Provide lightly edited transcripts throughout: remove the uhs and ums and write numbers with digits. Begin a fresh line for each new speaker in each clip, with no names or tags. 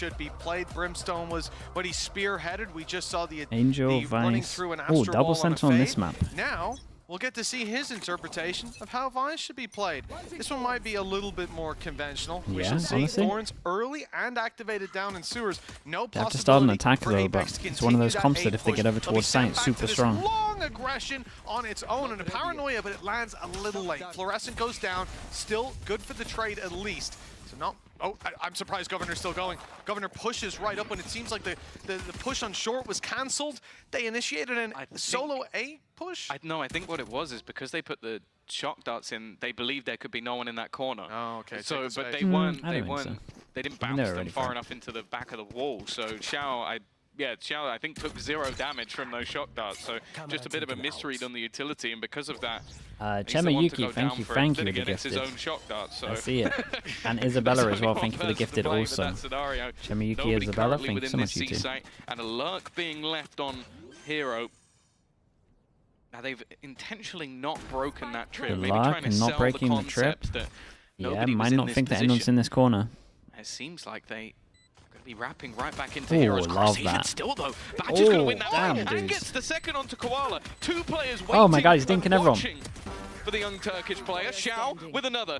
should be played. Brimstone was what he spearheaded. We just saw the
Angel,
running
Vice.
through an
Oh,
Astro
double
Ball
sentinel
on
on
a
this
fade.
map.
Now we'll get to see his interpretation of how Vice should be played. This one might be a little bit more conventional. We shall see.
Honestly.
Thorns early and activated down in sewers. No
They have to start an
possibility
attack
for
though,
Apex
but
to
it's one of those
continue
comps
that
that if they
A
get over
push, they'll be
towards
sent
site, it's
back to
super
this
strong.
Long aggression on its own and a paranoia, but it lands a little late. Fluorescent goes down. Still good for the trade at least. So no. Oh, I'm surprised Governor's still going. Governor pushes right up when it seems like the push on short was cancelled. They initiated a solo A push?
No, I think what it was is because they put the shock darts in, they believed there could be no one in that corner.
Oh, okay.
So, but they didn't bounce them far enough into the back of the wall. So Xiao, I think took 0 damage from those shock darts. So just a bit of a misread on the utility, and because of that,
Chema Yuki, thank you for the gifted.
his own shock darts, so.
I see it. And Isabella as well, thank you for the gifted also. Chema Yuki, Isabella, thank you so much, you two.
And a lurk being left on Hero. Now they've intentionally not broken that trip.
Maybe trying to sell the concept that might not think that anyone's in this corner.
It seems like they be wrapping right back into Heroes.
Love that.
Still though, Badger's gonna win that one and gets the second onto Koala. 2 players waiting.
Oh my god, he's dinking everyone.
For the young Turkish player, Xiao with another.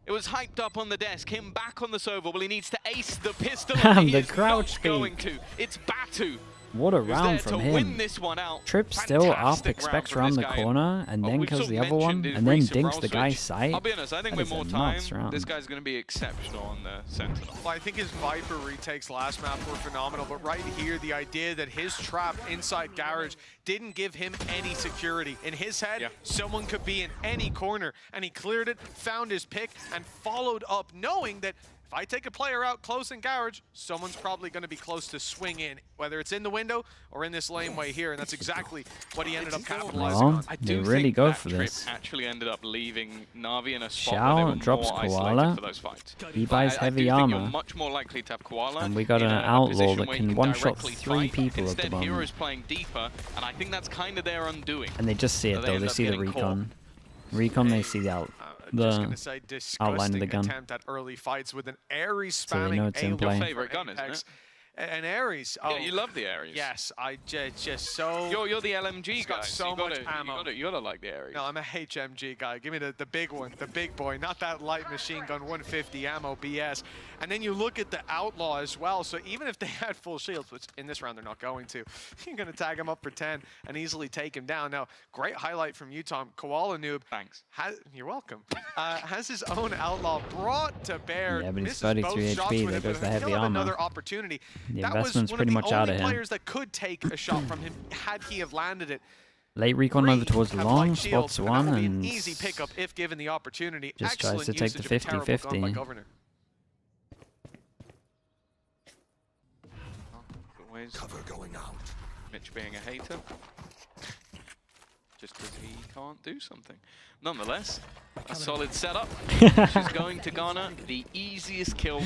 It was hyped up on the desk, him back on the Sova. Well, he needs to ace the pistol.
The crouch
going to. It's Batu.
What a round from him. Trip still up, expects around the corner, and then kills the other one, and then dinks the guy's sight.
I'll be honest, I think with more time, this guy's going to be exceptional on the Sentinel.
Well, I think his Viper retakes last map were phenomenal, but right here, the idea that his trap inside Garage didn't give him any security. In his head, someone could be in any corner, and he cleared it, found his pick, and followed up, knowing that if I take a player out close in Garage, someone's probably going to be close to swing in, whether it's in the window or in this laneway here, and that's exactly what he ended up capitalizing on.
I do
really
think
go
that
for
trip
this.
actually ended up leaving Na'Vi in a spot
Xiao
where they were
drops
more
Koala.
for those fights.
He buys heavy
I do think
armor.
you're much more likely to have Koala
And we got an outlaw that can one-shot 3 people at the moment.
Heroes playing deeper, and I think that's kind of their undoing.
And they just see it though, they see the recon. Recon, they see the outline of the gun.
Attempt at early fights with an Ares spamming.
So they know it's in play.
Your favorite gun, isn't it?
An Ares.
Yeah, you love the Ares.
Yes, I just so.
You're the LMG guy.
Got so much ammo.
You gotta like the Ares.
No, I'm a HMG guy. Give me the big one, the big boy, not that light machine gun 150 ammo BS. And then you look at the Outlaw as well. So even if they had full shields, which in this round they're not going to, you're gonna tag him up for 10 and easily take him down. Now, great highlight from you, Tom. Koala Noob.
Thanks.
You're welcome. Has his own Outlaw brought to bear.
Yeah, but he's 33 HP. There goes the heavy armor.
Another opportunity.
The
that
investment's
was
pretty much out of him.
players that could take a shot from him had he have landed it.
Late recon over towards the long, spots one, and
an easy pickup if given the opportunity.
Just tries to take the 50-50.
Cover going out. Mitch being a hater. Just because he can't do something. Nonetheless, a solid setup. She's going to garner the easiest kill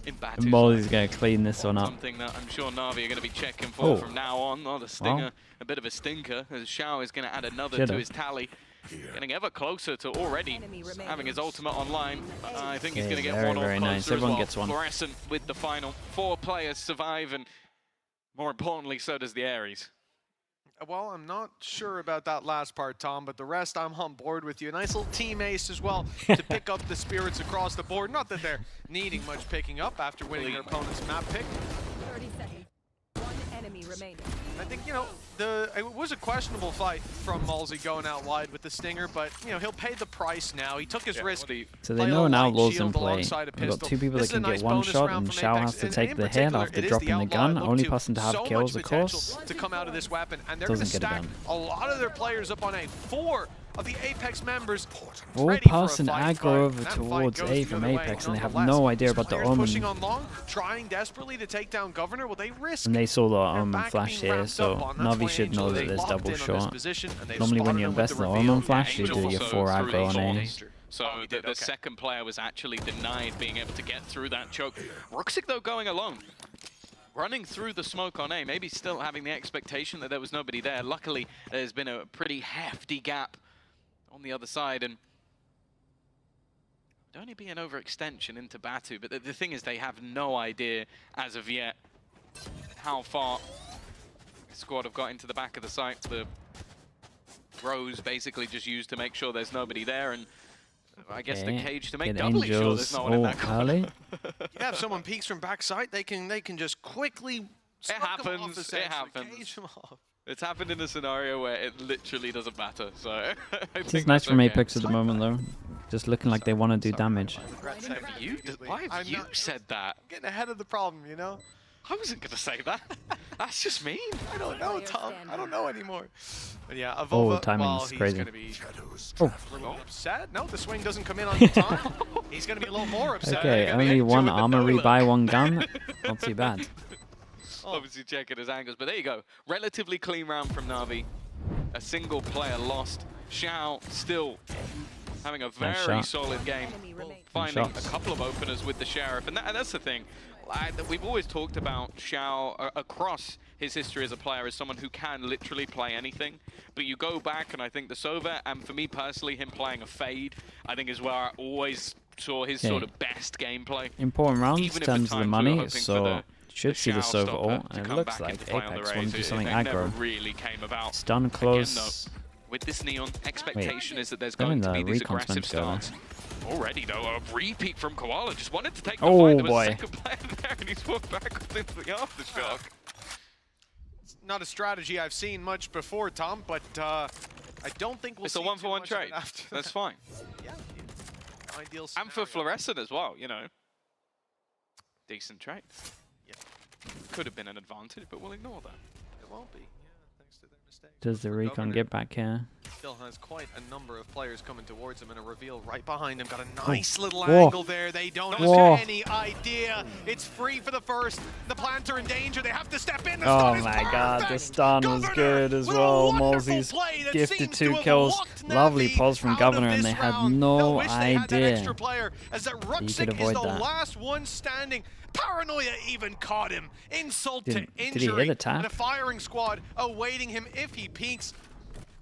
in Batu's
Molly's going to clean this one up.
Something that I'm sure Na'Vi are going to be checking for from now on. Not a stinger, a bit of a stinker, as Xiao is going to add another to his tally. Getting ever closer to already having his ultimate online. I think he's going to get one or closer
nice. Everyone gets one.
Fluorescent with the final. 4 players survive, and more importantly, so does the Ares.
Well, I'm not sure about that last part, Tom, but the rest, I'm on board with you. A nice little team ace as well to pick up the spirits across the board. Not that they're needing much picking up after winning their opponent's map pick.
30 seconds. 1 enemy remaining.
I think, you know, it was a questionable fight from Malsey going out wide with the stinger, but, you know, he'll pay the price now. He took his risk.
So they know an outlaw's in play. We've got 2 people that can get one shot, and Xiao has to take the hit after dropping the gun. Only person to have kills, of course.
To come out of this weapon, and they're going to stack a lot of their players up on A. 4 of the Apex members
all passing aggro over towards A from Apex, and they have no idea about the Omen.
Pushing on long, trying desperately to take down Governor. Well, they risk.
And they saw the Omen flash here, so Navi should know that there's double shot. Normally when you invest in the Omen flash, you do your 4 aggro on A.
So the second player was actually denied being able to get through that choke. Ruxic, though, going alone. Running through the smoke on A, maybe still having the expectation that there was nobody there. Luckily, there's been a pretty hefty gap on the other side, and only be an overextension into Batu, but the thing is they have no idea as of yet how far the squad have got into the back of the site. The Rose basically just used to make sure there's nobody there, and I guess the cage to make doubly sure there's no one in that corner.
Yeah, if someone peeks from backside, they can just quickly
it happens. It happens. It's happened in a scenario where it literally doesn't matter. So
it's nice from Apex at the moment, though. Just looking like they want to do damage.
Why have you said that?
I'm getting ahead of the problem, you know?
I wasn't going to say that. That's just mean.
I don't know, Tom. I don't know anymore. But yeah, Avova,
oh, timing's crazy.
Gonna be a little upset. No, the swing doesn't come in on time. He's going to be a little more upset.
Okay, only one armor rebuy, one gun. Not too bad.
Obviously checking his angles, but there you go. Relatively clean round from Navi. A single player lost. Xiao still having a very solid game. Finding a couple of openers with the Sheriff. And that's the thing. We've always talked about Xiao across his history as a player as someone who can literally play anything. But you go back, and I think the Sova, and for me personally, him playing a Fade, I think is where I always saw his sort of best gameplay.
Important rounds in terms of the money, so should see the Sova ult, and it looks like Apex want to do something aggro.
Really came about.
Stun close.
Again, though, with this Neon, expectation is that there's going to be these aggressive starts. Already, though, a repeat from Koala. Just wanted to take the fight. There was a second player there, and he's walked backwards into the aftershock.
It's not a strategy I've seen much before, Tom, but I don't think we'll see
it's a one-for-one trade. That's fine.
Yeah. Ideal scenario.
And for Fluorescent as well, you know. Decent trade. Yeah. Could have been an advantage, but we'll ignore that.
It won't be. Thanks to their mistakes.
Does the recon get back here?
Still has quite a number of players coming towards him, and a reveal right behind him. Got a nice little angle there. They don't have any idea. It's free for the first. The plants are in danger. They have to step in. The
oh my god, the stun was good as well. Mosey's gifted 2 kills. Lovely pause from Governor, and they had no idea
he could avoid that. The last one standing. Paranoia even caught him. Insult to injury.
Did he hit a tap?
And a firing squad awaiting him if he peeks.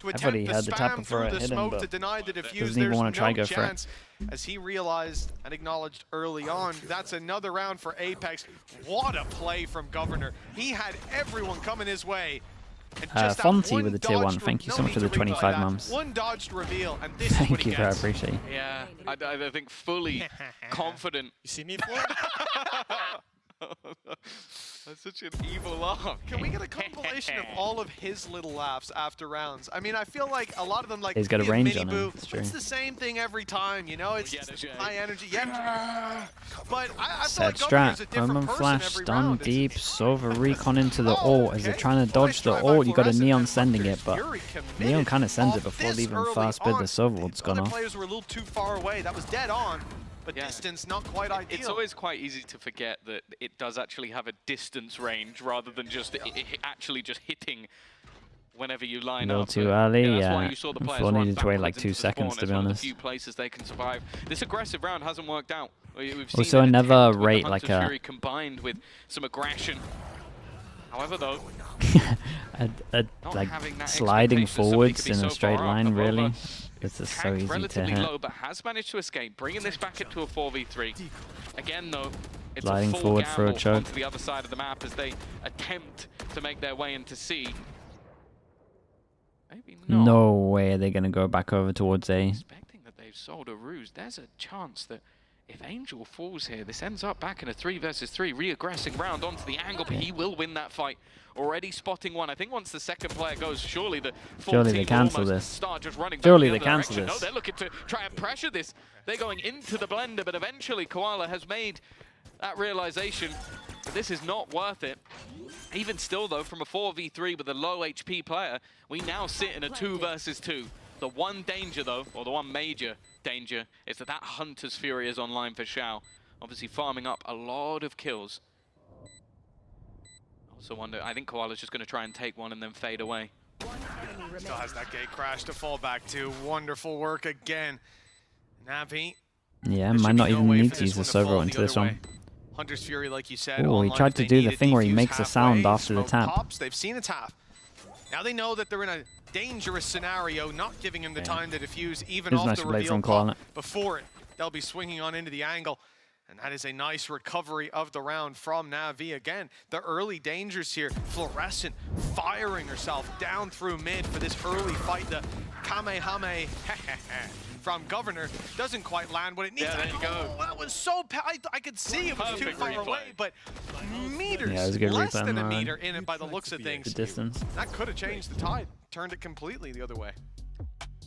I thought he had the tap before I hit him, but
to deny the defuse.
doesn't even want to try go for it.
As he realized and acknowledged early on, that's another round for Apex. What a play from Governor. He had everyone coming his way.
Fonty with the tier 1, thank you so much for the 25 mums.
One dodged reveal, and this
thank
is what
you,
he
bro, I
gets.
appreciate it.
Yeah, I think fully confident.
You see me before?
That's such an evil laugh.
Can we get a compilation of all of his little laughs after rounds? I mean, I feel like a lot of them, like,
he's got a range on him.
It's the same thing every time, you know? It's high energy. Yeah. But I feel
Set
like Governor's a
strat,
different
Omen
person
flash,
every
stun
round.
deep, Sova recon into the ult as they're trying to dodge the ult. You got a Neon sending it, but Neon kind of sends it before they even fast bid the Sova ult's gone off.
Players were a little too far away. That was dead on. But distance not quite ideal.
It's always quite easy to forget that it does actually have a distance range rather than just actually just hitting whenever you line up.
Too early,
that's
yeah.
why you saw the players
Floor needed to wait
backwards
like 2
into the
seconds,
spawn
to be
as one of the
honest.
few places they can survive. This aggressive round hasn't worked out. We've seen
Also,
an
never
attempt with
rate
the
like
Hunter's
a
Fury combined with some aggression. However, though,
like sliding forwards in a straight line, really. It's just so easy
relatively
to hit.
low, but has managed to escape, bringing this back into a 4v3. Again, though, it's
Sliding
a full
forward for a
gamble
choke.
onto the other side of the map as they attempt to make their way into C. Maybe not.
No way they're going to go back over towards A.
Expecting that they've sold a ruse, there's a chance that if Angel falls here, this ends up back in a 3 versus 3 re-aggressing round onto the angle, but he will win that fight. Already spotting one. I think once the second player goes, surely the full team
they cancel
will
this.
start just running
Surely
back
they
the other
cancel
direction.
this.
No, they're looking to try and pressure this. They're going into the blender, but eventually Koala has made that realization that this is not worth it. Even still, though, from a 4v3 with a low HP player, we now sit in a 2 versus 2. The one danger, though, or the one major danger, is that that Hunter's Fury is online for Xiao. Obviously farming up a lot of kills. Also wonder, I think Koala's just going to try and take one and then fade away.
Still has that gate crash to fall back to. Wonderful work again. Navi.
Yeah, might not even need to use the Sova into this one.
Hunter's Fury, like you said.
Oh, he tried to do the thing where he makes a sound after the tap.
Pops. They've seen a tap. Now they know that they're in a dangerous scenario, not giving him the time to defuse even off the reveal pop before it. they'll be swinging on into the angle. And that is a nice recovery of the round from Navi. Again, the early dangers here. Fluorescent firing herself down through mid for this early fight. The Kamehameha from Governor doesn't quite land what it needs.
Yeah, there you go.
That was so I could see it was too far away, but meters,
yeah, it was a good
less
replay,
than a meter in it by the looks of things.
The distance.
That could have changed the tide, turned it completely the other way.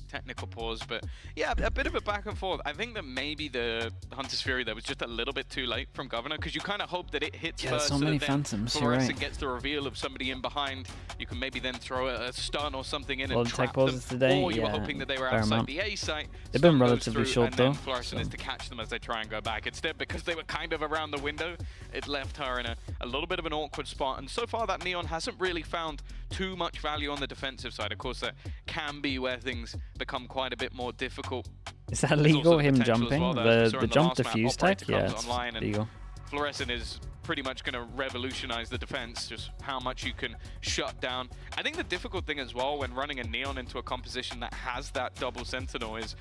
Technical pause, but yeah, a bit of a back and forth. I think that maybe the Hunter's Fury there was just a little bit too late from Governor, because you kind of hope that it hits first,
so many
that
phantoms,
then
you're
Fluorescent
right.
gets the reveal of somebody in behind. You can maybe then throw a stun or something in
Well,
and
the
trap
tech pauses
them,
today,
or you were
yeah,
hoping that they were
fair
outside
amount.
the A site.
They've
Stun
been
goes
relatively
through,
short
and then
though.
Fluorescent is to catch them as they try and go back. Instead, because they were kind of around the window, it left her in a little bit of an awkward spot. And so far, that Neon hasn't really found too much value on the defensive side. Of course, that can be where things become quite a bit more difficult.
Is that legal, him jumping?
Well,
the jump defuse tech? Yeah, it's legal.
Fluorescent is pretty much going to revolutionize the defense, just how much you can shut down. I think the difficult thing as well when running a Neon into a composition that has that double Sentinel is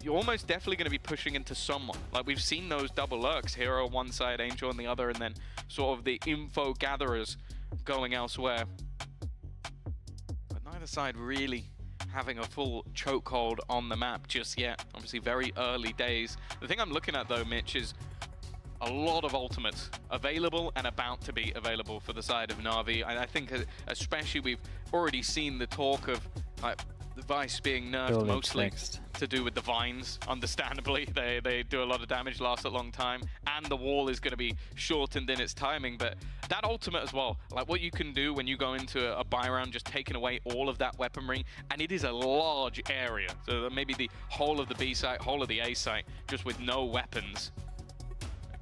you're almost definitely going to be pushing into someone. Like, we've seen those double lurks, Hero on one side, Angel on the other, and then sort of the info gatherers going elsewhere. But neither side really having a full chokehold on the map just yet. Obviously very early days. The thing I'm looking at though, Mitch, is a lot of ultimates available and about to be available for the side of Na'Vi. I think especially we've already seen the talk of the Vice being nerfed mostly to do with the vines, understandably. They do a lot of damage, last a long time, and the wall is going to be shortened in its timing. But that ultimate as well, like what you can do when you go into a buy round, just taking away all of that weaponry, and it is a large area. So maybe the whole of the B site, whole of the A site, just with no weapons.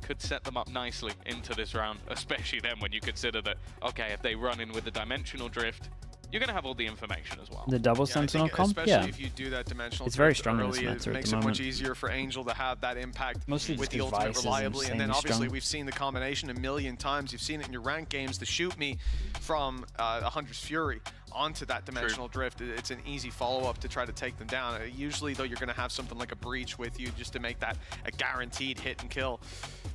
Could set them up nicely into this round, especially then when you consider that, okay, if they run in with the dimensional drift, you're going to have all the information as well.
The double Sentinel comp,
especially if you do that dimensional
it's very
drift
strong
early,
in this meta
it makes it much easier for Angel to have that impact
mostly
with the ultimate reliably. And then obviously we've seen the combination a million times. You've seen it in your ranked games, the shoot me from a Hunter's Fury onto that dimensional drift. It's an easy follow-up to try to take them down. Usually though, you're going to have something like a breach with you just to make that a guaranteed hit and kill.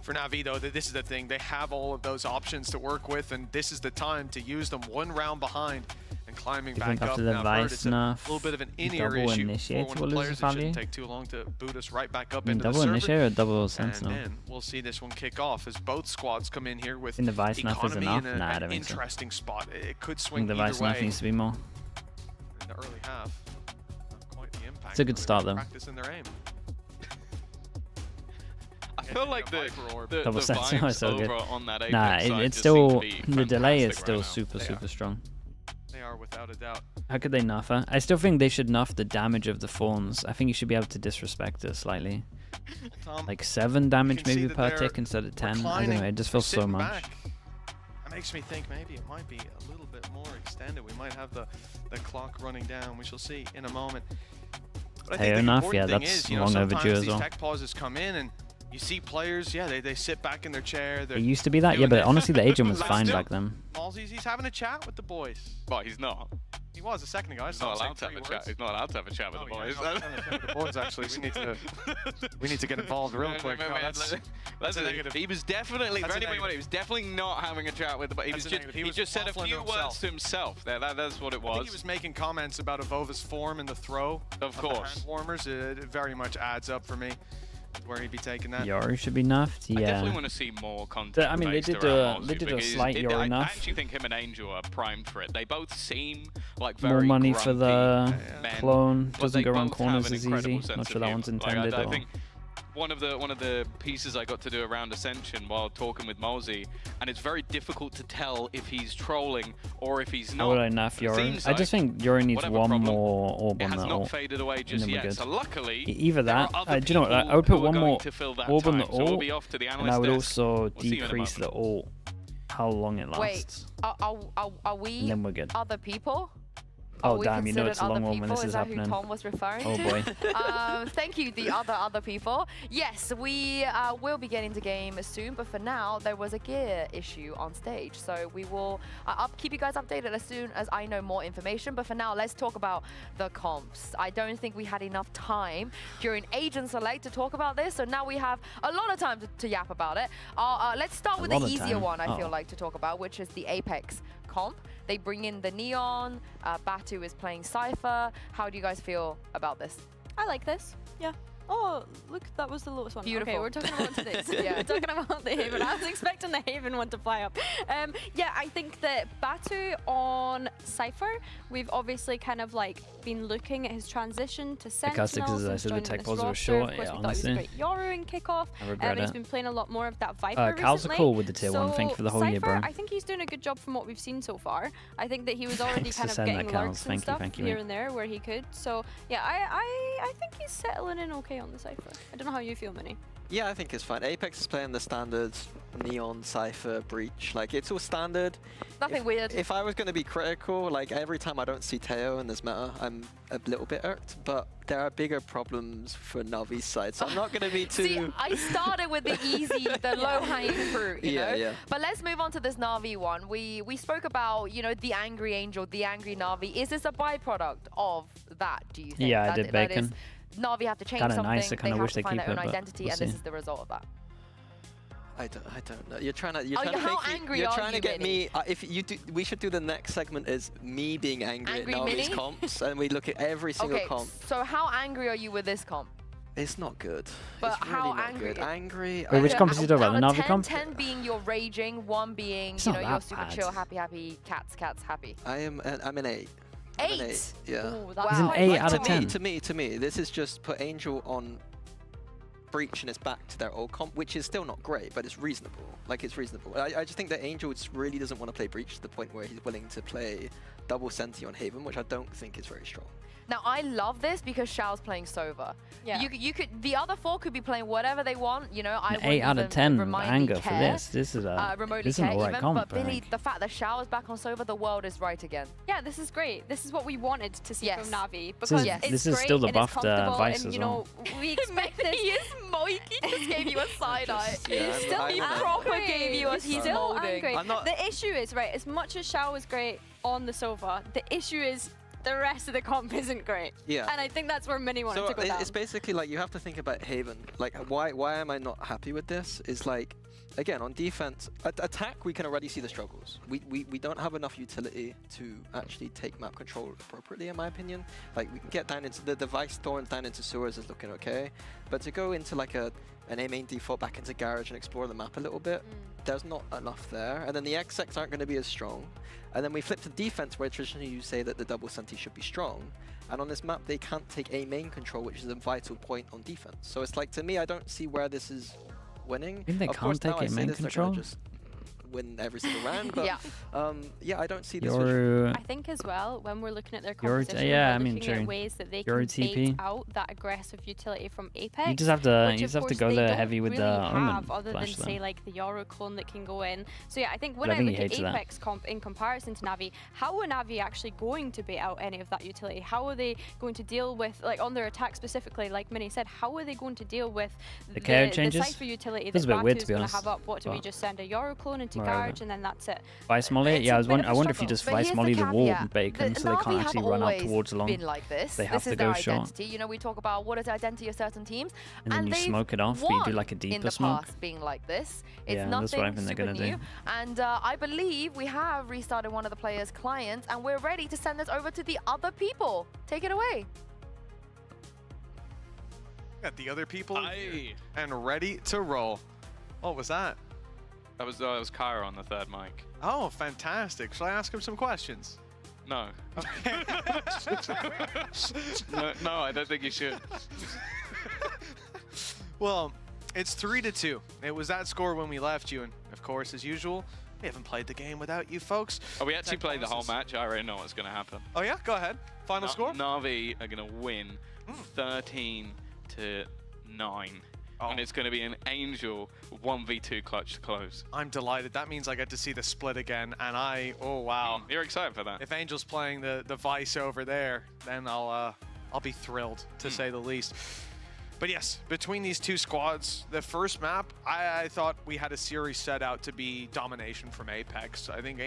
For Navi though, this is the thing, they have all of those options to work with, and this is the time to use them one round behind and climbing back up.
The
now,
Vice
it's a little bit of an in-ear issue for one of the players. It shouldn't take too long to boot us right back up into the server.
Double Initiate or double Sentinel?
And then we'll see this one kick off as both squads come in here with
the Vice enough is enough?
in
Nah, I
an
don't think so.
interesting spot. It could swing
the
either
Vice
way
enough needs to be more.
in the early half. Not quite the impact.
It's a good start though.
Practicing their aim.
I feel like the
double Sentinel is so good.
On that
nah, it's still, the delay is still super strong.
They are without a doubt.
How could they nuff her? I still think they should nuff the damage of the Fawns. I think you should be able to disrespect her slightly.
Tom,
like 7 damage maybe per tick instead of 10. I don't know, it just feels so much.
Back. That makes me think maybe it might be a little bit more extended. We might have the clock running down. We shall see in a moment. But I think the
enough,
important
yeah,
thing
that's
is,
long overdue as
these
well.
tech pauses come in and you see players, yeah, they sit back in their chair.
It used to be that, yeah, but honestly the agent was fine back then.
Malzy's, he's having a chat with the boys.
Well, he's not.
He was a second ago.
He's not allowed to have a chat. He's not allowed to have a chat with the boys.
The boys, actually, we need to get involved real quick. That's
a negative. He was definitely, for anyone, he was definitely not having a chat with the boys. He just said a few words to himself. That's what it was.
I think he was making comments about Evova's form and the throw.
Of course.
Hand warmers. It very much adds up for me. Where he'd be taking that.
Yori should be nuffed, yeah.
I definitely want to see more content.
I mean, they did a slight Yori nuff.
I actually think him and Angel are primed for it. They both seem like very
more money for the
men,
clone. Doesn't go around corners as easy. Not sure that one's intended.
I think one of the pieces I got to do around Ascension while talking with Mosey, and it's very difficult to tell if he's trolling or if he's not.
How would I nuff Yori? I just think Yori needs one more orb on
that. It has
the
not
ult.
faded away just yet. So luckily,
either that. Do you know what? I would put one more orb on the ult,
and
I would also decrease the ult. How long it lasts.
Wait, are we
and then we're good.
other people?
Oh,
we
damn, you know
considered
it's a long
other
one when this
people.
is
That
happening.
who Tom was referring
Oh,
to?
boy.
Thank you, the other people. Yes, we will be getting to game soon, but for now, there was a gear issue on stage. So we will keep you guys updated as soon as I know more information. But for now, let's talk about the comps. I don't think we had enough time during Agent Select to talk about this, so now we have a lot of time to yap about it. Let's start with the easier one, I feel like, to talk about, which is the Apex comp. They bring in the Neon, Batu is playing Cypher. How do you guys feel about this?
I like this, yeah. Oh, look, that was the lowest one.
Beautiful.
Okay, we're talking about this. Yeah, we're talking about the Haven. I was expecting the Haven one to fly up. Yeah, I think that Batu on Cypher, we've obviously kind of like been looking at his transition to Sentinel.
Because as I said, the tech pause was short, yeah, honestly.
Great Yoru in kickoff.
I regret
He's
it.
been playing a lot more of that Viper
Cal's
recently.
cool with the tier 1. Thank you for the whole
Cypher,
year, bro.
I think he's doing a good job from what we've seen so far. I think that he was already
Thanks
kind
for
of
saying
getting
that,
lurks
Cal.
and stuff
Thank you,
here
mate.
and there where he could. So yeah, I think he's settling in okay on the Cypher. I don't know how you feel, Minnie.
Yeah, I think it's fine. Apex is playing the standard Neon, Cypher, Breach. Like, it's all standard.
Nothing weird.
If I was going to be critical, like, every time I don't see Teo in this meta, I'm a little bit irked. But there are bigger problems for Navi's side, so I'm not going to be too...
See, I started with the easy, the low-hanging fruit, you know?
Yeah.
But let's move on to this Navi one. We spoke about, you know, the angry angel, the angry Navi. Is this a byproduct of that, do you think?
Yeah, I
that,
did
that
Bacon.
is, Navi have to change
Kinda
something,
nice, I kinda
they have
wish
to
they
find
keep
their own
it, but
identity,
we'll
and this
see.
is the result of that.
I don't know. You're trying to
how angry
you're
are
trying
you,
to get
Minnie?
me. If you do, we should do the next segment is me being angry
Angry
at Navi's
Minnie?
comps, and we look at every single
Okay,
comp.
so how angry are you with this comp?
It's not good.
But
it's
how
really not
angry?
good. Angry.
Wait, which
I-
comp is he talking about? The
Out of
Navi comp?
10 being you're raging, 1 being,
It's
you
not
know, you're
that
super
bad.
chill, happy, cats, happy.
I'm an 8. I'm an
8?
Yeah.
Ooh, that's
He's an
quite
8
low.
out of 10.
To me, this is just put Angel on Breach and it's back to their old comp, which is still not great, but it's reasonable. Like, it's reasonable. I just think that Angel really doesn't want to play Breach to the point where he's willing to play double Senti on Haven, which I don't think is very strong.
Now, I love this because Xiao's playing Sova.
Yeah.
You could, the other 4 could be playing whatever they want, you know. I
An 8 out of 10
remotely
anger for
care,
this. This is a
remotely
this is an
care
alright
even,
comp.
but
I
Billy,
think.
the fact that Xiao is back on Sova, the world is right again.
Yeah, this is great. This is what we wanted to see
Yes.
from Navi because
is-
it's
this is
great
still the
and it's
buffed,
comfortable
Vice
and
as
you know we expect
he
this.
is moiky. He just gave you a side eye.
Yeah,
He's still
He
I'm-
proper
angry.
gave you a
He's
he's
still
molding.
angry.
I'm not-
The issue is, right, as much as Xiao was great on the Sova, the issue is the rest of the comp isn't great.
Yeah.
And I think that's where Minnie wanted
So
to go down.
it's basically like you have to think about Haven. Like, why am I not happy with this? Is like, again, on defense, attack we can already see the struggles. We don't have enough utility to actually take map control appropriately, in my opinion. Like, we can get down into the device thorns down into sewers is looking okay, but to go into like an A main default back into garage and explore the map a little bit, there's not enough there. And then the XX aren't going to be as strong. And then we flip to defense, where traditionally you say that the double Senti should be strong. And on this map, they can't take A main control, which is a vital point on defense. So it's like, to me, I don't see where this is winning.
Think they
Of
can't
course,
take
now I
A
say
main
this, they're gonna
control?
just win every single round, but
Yeah.
yeah, I don't see this.
Yoru,
I think as well, when we're looking at their
Yoru-
composition,
yeah,
we're
I mean,
looking
true.
at ways that they
Yoru
can bait
TP.
out that aggressive utility from Apex.
you just have to
which
you
of
just have to
course
go
they
there
don't
heavy with
really
the Omen
have, other than
flash
say
though.
like the Yoru clone that can go in. So yeah, I think when
But I
I
think
look
he
at
hates that.
Apex comp in comparison to Navi, how are Navi actually going to bait out any of that utility? How are they going to deal with, like on their attack specifically, like Minnie said, how are they going to deal with
The KO changes?
Cypher utility
Feels
that
a bit weird,
Batu's
to be
going
honest,
to have up? What do we
but
just send a Yoru clone into
whatever.
garage and then that's it?
Vice Molly?
It's
Yeah,
a bit of a
I wonder if you
struggle.
just
But
Vice
here's
Molly the wall
caveat.
with Bacon, so they
Navi
can't
have
actually run out
always
towards long.
been like this.
They have
This
to
is
go
their
short.
identity. You know, we talk about what is the identity of certain teams,
And then you
they've
smoke it off, but you do
won
like a
in
deeper
the
smoke.
past being like this. It's
Yeah,
nothing
that's what I think they're
super
gonna do.
new. And I believe we have restarted one of the players' clients, and we're ready to send this over to the other people. Take it away.
Got the other people
Aye.
and ready to roll. What was that?
That was Kyra on the third mic.
Oh, fantastic. Shall I ask him some questions?
No. no, I don't think you should.
Well, it's 3-2. It was that score when we left you, and of course, as usual, we haven't played the game without you folks.
Oh, we actually
Tech
played the whole
promises.
match. I already know what's going to happen.
Oh yeah, go ahead. Final score?
Navi are going to win 13-9. and it's going to be an Angel 1v2 clutch to close.
I'm delighted. That means I get to see the split again, and oh wow.
You're excited for that?
If Angel's playing the Vice over there, then I'll be thrilled, to say the least. But yes, between these two squads, the first map, I thought we had a series set out to be domination from Apex. I think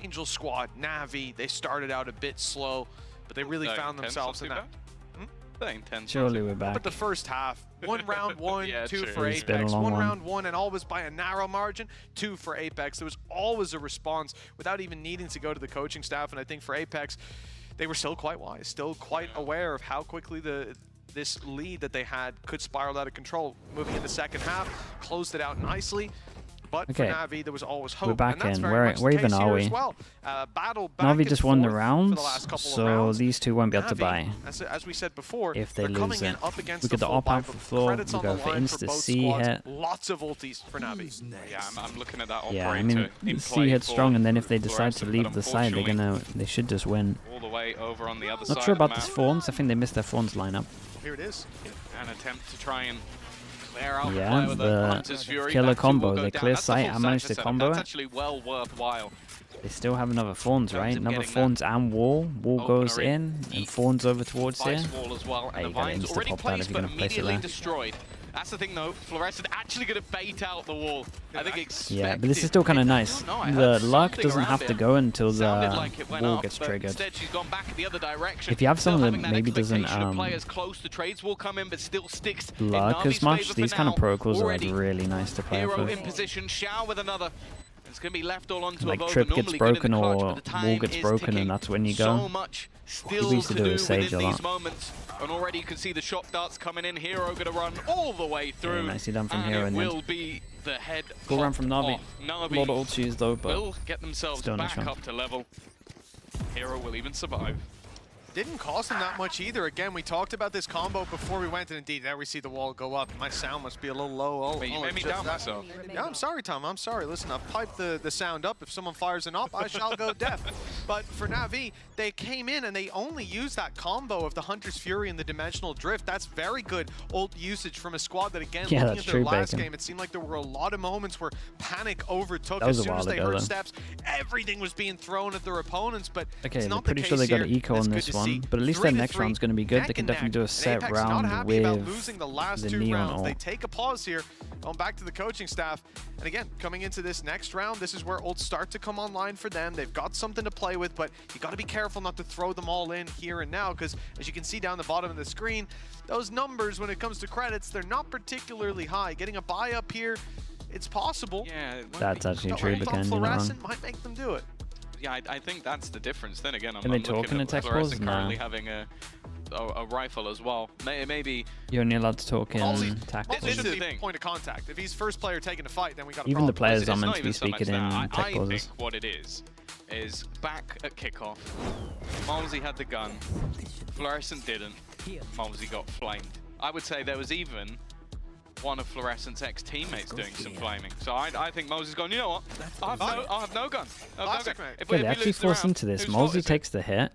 Angel squad, NAVI, they started out a bit slow, but they really found themselves in that.
Surely we're back.
But the first half, round one,
yeah,
2
true.
for
It's been a
Apex.
long one.
Round one, and always by a narrow margin, 2 for Apex. There was always a response without even needing to go to the coaching staff. And I think for Apex, they were still quite wise, still quite aware of how quickly this lead that they had could spiral out of control. Moving into second half, closed it out nicely. But for NAVI, there was always hope.
We're back in.
Where
even are we?
Well. Battle
NAVI just won the round,
the
so these two won't be able to buy.
As we said before,
if they lose it.
We
get the op out for floor, we go for insta-C hit.
Lots of ultis for NAVI.
Yeah, I'm looking at that operator.
Yeah, I mean, C hit's strong, and then if they decide to leave the side, they should just win.
All the way over on the other side.
Not sure about this Fawns. I think they missed their Fawns lineup.
Here it is.
An attempt to try and clear out
the killer combo. They clear sight and manage to combo
That's
it.
actually well worthwhile.
They still have another Fawns, right? Another Fawns and Wall. Wall goes in, and Fawns over towards here.
Wall as well, and
You
the
gotta
Vine's already
insta-pop that
placed
if
but
you're gonna place it
immediately
there.
destroyed. That's the thing though, Fluorescent actually going to bait out the wall. I think expected.
Yeah, but this is still kind of nice. The luck doesn't have to go until the wall gets triggered.
Instead, she's gone back the other direction.
If you have someone that maybe doesn't
players close, the trades will come in, but still sticks
luck as much, these kind of protocols are like really nice to play
Hero
with.
in position, Xiao with another. It's going to be left all onto
Like
a
Trip gets broken or Wall gets broken, and that's when you go.
So much still
We used to do with Sage a lot.
these moments, and already you can see the shock darts coming in. Hero going to run all the way through.
Yeah, nicely done from
and
Hero.
it
And
will be the head.
go run from Navi.
Navi
A lot of ultis though, but
will get themselves
still
back
nice
up to level. Hero will even survive.
Didn't cost him that much either. Again, we talked about this combo before we went, and indeed, there we see the wall go up. My sound must be a little low.
Wait, you made me down myself.
Yeah, I'm sorry, Tom. I'm sorry. Listen, I've piped the sound up. If someone fires an op, I shall go deaf. But for Navi, they came in and they only used that combo of the Hunter's Fury and the Dimensional Drift. That's very good ult usage from a squad that, again, looking at their last game, it seemed like there were a lot of moments where panic overtook. As soon as they heard steps, everything was being thrown at their opponents. But it's not
pretty sure they got an eco on this one. But at least their next round's going to be good. They can definitely do a set round with the Neon ult.
They take a pause here, going back to the coaching staff. And again, coming into this next round, this is where ults start to come online for them. They've got something to play with, but you got to be careful not to throw them all in here and now, because as you can see down the bottom of the screen, those numbers when it comes to credits, they're not particularly high. Getting a buy up here, it's possible.
Yeah,
that's actually true, but again, you're not wrong.
Might make them do it.
Yeah, I think that's the difference. Then again,
Can they talk in attack pause?
Currently having a rifle as well. Maybe
you're only allowed to talk in attack pause.
This is the point of contact. If he's first player taking a fight, then we got a
Even the
problem.
players are meant to be speaking in attack pauses.
I think what it is back at kickoff, Malsey had the gun, Fluorescent didn't, Malsey got flamed. I would say there was even one of Fluorescent's ex-teammates doing some flaming. So I think Mosey's gone, you know what, I have no gun.
If they actually force into this, Malsey takes the hit.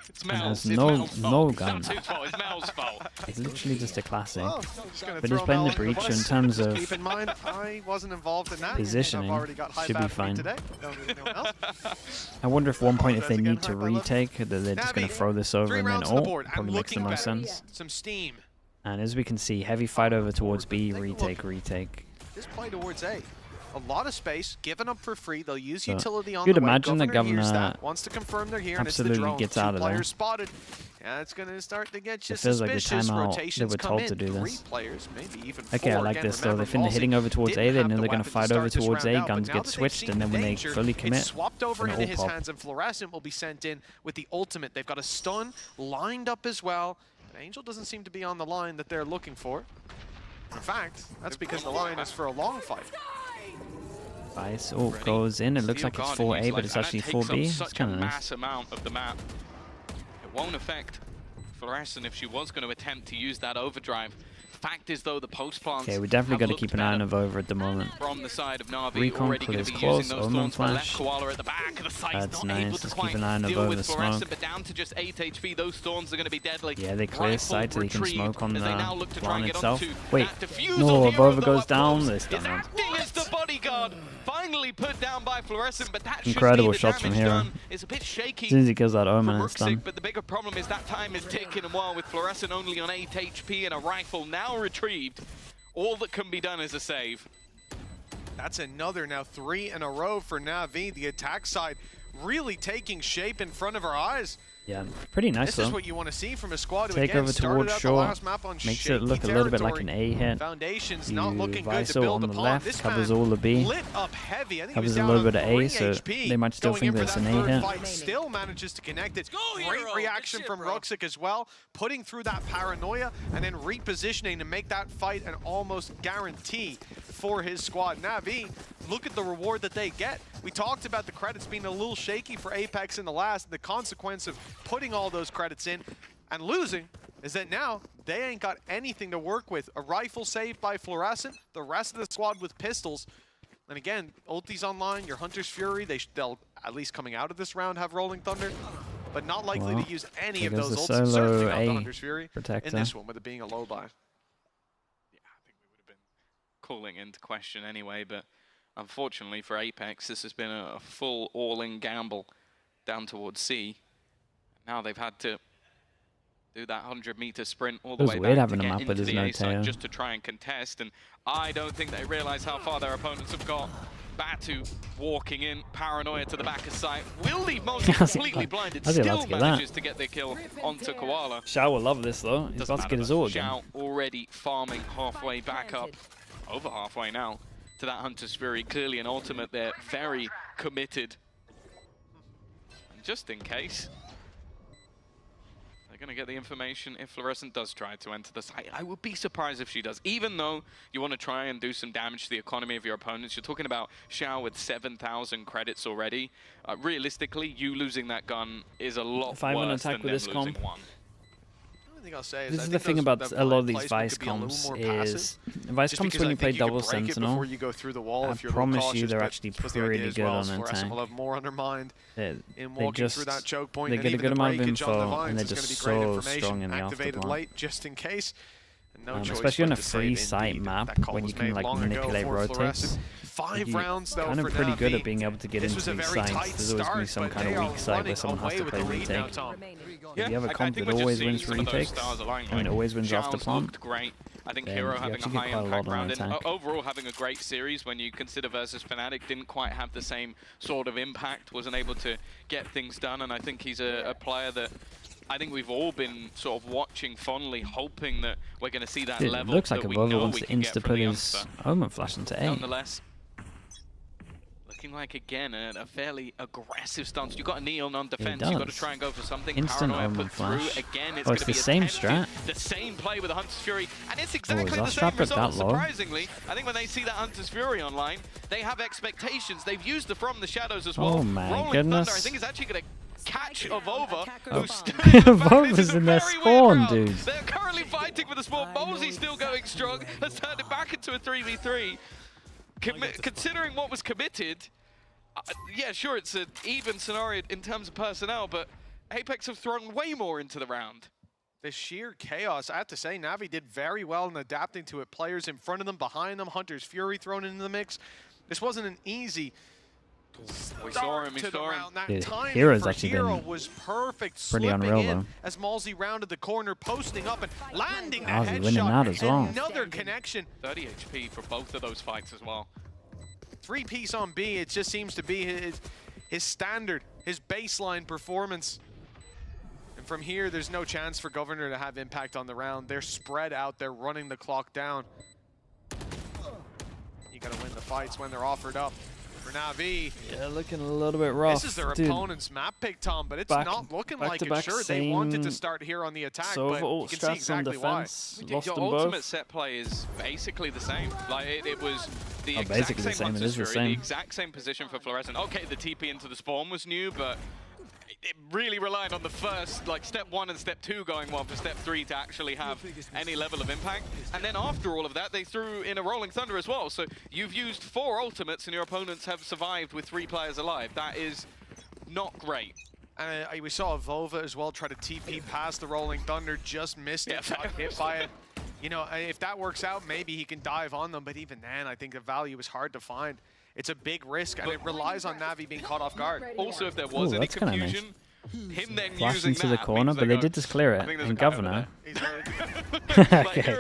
It's Mel's.
And has no gun.
It's not his fault, it's Mel's fault.
It's literally just a classic.
Oh,
but he's playing the breach in terms of
keep in mind, I wasn't involved in that.
Positioning. Should be fine.
Today.
I wonder if one point if they need to retake, that they're just going to throw this over and then ult. Probably makes the most sense.
Some steam.
And as we can see, heavy fight over towards B, retake.
This play towards A. A lot of space given up for free. They'll use utility on
you'd
the way.
imagine the Governor
wants to confirm they're here,
absolutely
and it's the drone.
gets out of there.
Players spotted. Yeah, it's going to start to get you
it feels
suspicious.
like the timeout
Rotations
they were told to do this.
3 players, maybe even 4.
Okay, I like
Again,
this though. They
remember,
think they're hitting over towards A, they know they're going to fight over towards A,
out,
guns get switched, and then when they fully commit,
it's swapped over into his
pop.
hands, and Fluorescent will be sent in with the ultimate. They've got a stun lined up as well. And Angel doesn't seem to be on the line that they're looking for. In fact, that's because the line is for a long fight.
Vice ult goes in. It looks like it's 4A, but it's actually 4B. It's kind of nice.
Mass amount of the map. It won't affect Fluorescent if she was going to attempt to use that overdrive. fact is, though, the post plants.
Okay, we definitely got to keep an eye on Over at the moment.
From the side of Na'Vi,
Recon
already going to be
close,
using those
Omen
thorns. But left
flash.
Koala at the back of the site,
That's
not
nice.
able to
Let's
quite
keep an eye on
deal
Over
with
the
Fluorescent,
smoke.
but down to just 8 HP. Those thorns are going to be deadly.
Yeah, they clear
Rifle
side so they can
retrieved
smoke on
as they now look to try
Plan
and get
itself.
onto
Wait,
that defusal.
no, if
Hero,
Over
though,
goes
up
down,
close,
this
is
done.
acting as the bodyguard. Finally put down by Fluorescent, but that should
Incredible
be the
shots from
damage
Hero.
done. It's a bit shaky.
As soon as he kills that
from
Omen, it's done.
but the bigger problem is that time is ticking, and while with Fluorescent only on 8 HP and a rifle now retrieved, all that can be done is a save.
That's another now 3 in a row for Na'Vi. The attack side really taking shape in front of our eyes.
Yeah, pretty nice
This
though.
is what you want to see from a squad who
Take
again
over
started
towards
out the
shore,
last map on
makes
shaky
it look a little bit like an
territory.
A hit.
Foundation's not looking good to
Viso
build
on the
upon.
left
This
covers
man
all the B.
lit up heavy. I think
Covers
he
a
was
little
down
bit of
on
A,
3
so
HP
they might still
going
think
in for
that's
that
an A
third
hit.
fight. Still manages to connect it. Great reaction from Ruxic as well, putting through that paranoia and then repositioning to make that fight an almost guarantee for his squad. Na'Vi, look at the reward that they get. We talked about the credits being a little shaky for Apex in the last. The consequence of putting all those credits in and losing is that now they ain't got anything to work with. A rifle saved by Fluorescent, the rest of the squad with pistols. And again, ulti's online, your Hunter's Fury, they'll, at least coming out of this round, have Rolling Thunder, but not likely to use any of those ults. Certainly not the Hunter's Fury in this one, with it being a low buy.
Yeah, I think we would have been calling into question anyway, but unfortunately for Apex, this has been a full all-in gamble down towards C. Now they've had to do that 100-meter sprint all the way back to get into the A site just to try and contest, and I don't think they realize how far their opponents have got. Batu walking in, paranoia to the back of sight, will leave Mosey completely blinded, still manages to get the kill onto Koala.
Xiao will love this though, he's about to get his ult again.
Xiao already farming halfway back up, over halfway now, to that Hunter's Fury. Clearly an ultimate there, very committed. And just in case, they're going to get the information if Fluorescent does try to enter the site. I would be surprised if she does. Even though you want to try and do some damage to the economy of your opponents, you're talking about Xiao with 7,000 credits already. Realistically, you losing that gun is a lot worse than them losing one.
The thing I'll say is
this is the thing about a lot of these Vice comps is Vice comps when you play double Sentinel,
you go through the wall
I promise you they're actually pretty good on attack.
We'll have more on their mind in
they
walking through that choke point.
They get a good amount of info and they're
just
just so strong in the
activated
afterplan.
light just in case. No
especially on a free site map when you can like manipulate rotates.
5 rounds though,
kind of
for
pretty
Navi.
good at being able to get into these sites. There's always going to be some kind of weak site where someone has to play retake. If you have a comp that always wins retakes, and it always wins off the plant,
great. I think Hero having a high impact round and overall having a great series when you consider versus Fnatic didn't quite have the same sort of impact, wasn't able to get things done, and I think he's a player that I think we've all been sort of watching fondly, hoping that we're going to see that level.
It looks like
Avova
wants to insta-put his Omen flash into A.
Nonetheless, looking like again a fairly aggressive stance. You've got a Neon on defense, you've got to try and go for something.
Instant
Paranoia
Omen
put
flash.
through. Again, it's
oh, it's the same strat.
The same play with the Hunter's Fury, and it's exactly the
same
result. Surprisingly, I think when they see that Hunter's Fury online, they have expectations. They've used the From the Shadows as well.
Oh my
Rolling
goodness.
Thunder, I think, is actually going to catch Avova,
Evova's in their spawn, dude.
They're currently fighting for the spawn. Mosey still going strong, has turned it back into a 3v3. Considering what was committed, yeah, sure, it's an even scenario in terms of personnel, but Apex have thrown way more into the round.
The sheer chaos, I have to say, Navi did very well in adapting to it. Players in front of them, behind them, Hunter's Fury thrown into the mix. This wasn't an easy
we saw him,
Hero's actually
Hero
been
was perfect,
pretty unreal though.
As Malzy rounded the corner, posting up and landing the
Malzy winning that as well.
Another connection.
30 HP for both of those fights as well.
3-piece on B, it just seems to be his standard, his baseline performance. And from here, there's no chance for Governor to have impact on the round. They're spread out, they're running the clock down. You gotta win the fights when they're offered up. For Navi,
yeah, looking a little bit rough.
This is their opponent's map pick, Tom, but it's not looking like it. Sure, they wanted to start here on the attack, but you can see exactly why.
Your ultimate set play is basically the same. Like it was the exact same position for Fluorescent. Okay, the TP into the spawn was new, but really relying on the first, like step 1 and step 2 going well for step 3 to actually have any level of impact. And then after all of that, they threw in a Rolling Thunder as well. So you've used 4 ultimates and your opponents have survived with 3 players alive. That is not great.
We saw Vova as well try to TP past the Rolling Thunder, just missed it, got hit by it. You know, if that works out, maybe he can dive on them, but even then, I think the value is hard to find. It's a big risk, and it relies on Navi being caught off guard.
Also, if there was any confusion, him then
flash
using
into the corner, but they did just clear it. And Governor.
Okay.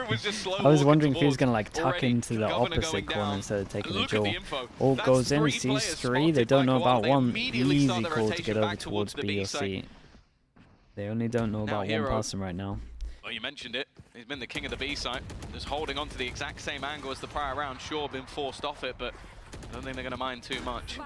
I was wondering if he was going to like tuck into the opposite corner instead of taking the duel. All goes in, he sees 3, they don't know about 1. Easy call to get over towards B or C. They only don't know about 1 person right now.
Well, you mentioned it. He's been the king of the B site. Just holding on to the exact same angle as the prior round. Sure, been forced off it, but I don't think they're going to mind too much.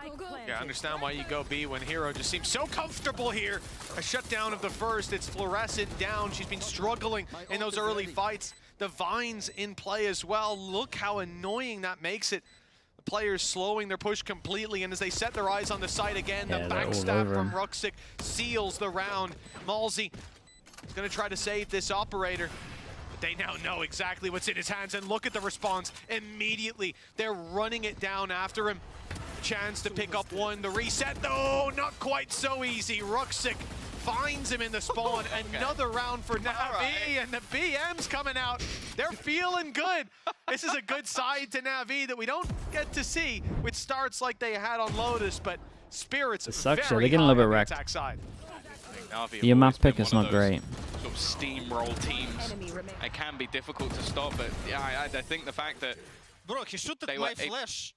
Yeah, I understand why you go B when Hero just seems so comfortable here. A shutdown of the first. It's Fluorescent down. She's been struggling in those early fights. The Vines in play as well. Look how annoying that makes it. The players slowing their push completely, and as they set their eyes on the site again, the backstab from Ruxic seals the round. Malzy is going to try to save this operator. They now know exactly what's in his hands, and look at the response. Immediately, they're running it down after him. Chance to pick up 1. The reset, though, not quite so easy. Ruxic finds him in the spawn. Another round for NAVI, and the BM's coming out. They're feeling good. This is a good side to NAVI that we don't get to see with starts like they had on Lotus, but Spirit's very
they're getting a little bit wrecked.
attack side.
Your map pick is not great.
Sort of steamroll teams. It can be difficult to stop, but yeah, I think the fact that
he should have my flash.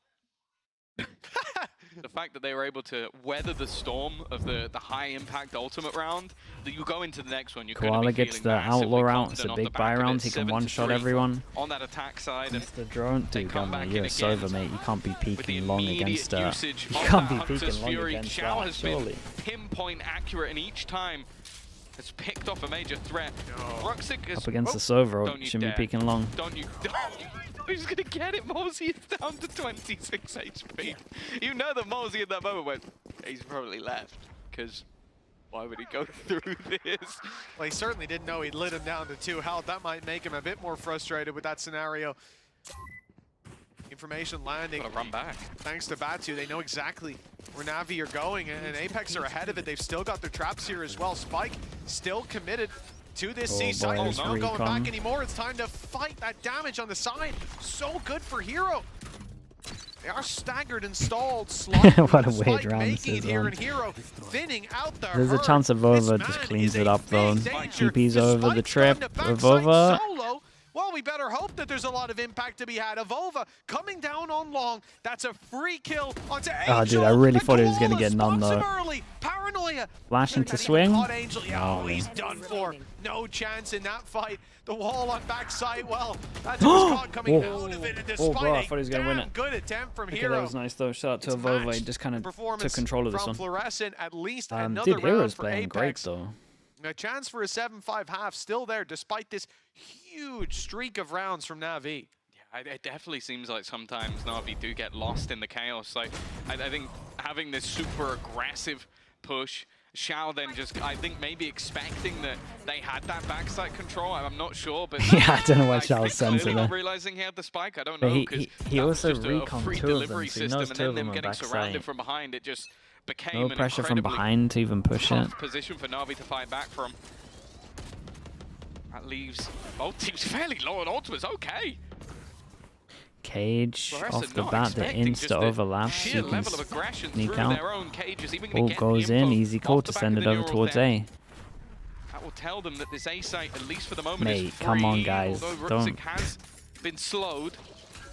The fact that they were able to weather the storm of the high impact ultimate round, that you go into the next one,
Koala gets the outlaw round. It's a big buy round. He can one-shot everyone.
On that attack side, and
the drone. Dude, Governor, you're a Sova, mate. You can't be peeking long against her. You can't be peeking long against her, surely.
Pinpoint accurate, and each time has picked off a major threat. Ruxic is
up against the Sova, shouldn't be peeking long.
He's gonna get it. Mosey is down to 26 HP. You know that Mosey in that moment went, he's probably left, because why would he go through this?
Well, he certainly didn't know he'd lit him down to 2 health. That might make him a bit more frustrated with that scenario. Information landing.
Gotta run back.
Thanks to Batu, they know exactly where Navi are going, and Apex are ahead of it. They've still got their traps here as well. Spike still committed to this C site. There's no going back anymore. It's time to fight that damage on the side. So good for Hero. They are staggered and stalled.
What a weird round this is,
here, and Hero thinning out the
There's a chance of Vova just cleans it up though. TP's over the trip. Vova.
Well, we better hope that there's a lot of impact to be had. Avova coming down on long. That's a free kill onto Angel.
Oh, dude, I really thought he was going to get none, though.
Paranoia.
Flashing to swing.
Oh, he's done for. No chance in that fight. The wall on backside, well, that's caught coming out of it. Despite
bro, I thought he was going to win it.
Good attempt from Hero.
That was nice, though. Shout out to Avova. He just kind of took control of this one.
Fluorescent, at least
dude, Hero's playing great, though.
A chance for a 7-5 half still there, despite this huge streak of rounds from Navi.
Yeah, it definitely seems like sometimes Navi do get lost in the chaos. Like, I think having this super aggressive push, Xiao then just, I think maybe expecting that they had that backside control. I'm not sure, but
yeah, I don't know why Xiao sent it there.
Realizing he had the spike, I don't know.
He also recon 2 of them, so he knows 2 of them on backside.
From behind, it just
no pressure from behind to even push it.
Position for Navi to fight back from. That leaves both teams fairly low on ultimates. Okay.
Cage off the bat, the insta overlaps. You can sneak out. All goes in, easy call to send it over towards A.
That will tell them that this A site, at least for the moment,
Mate,
is free,
come on, guys. Don't.
Has been slowed.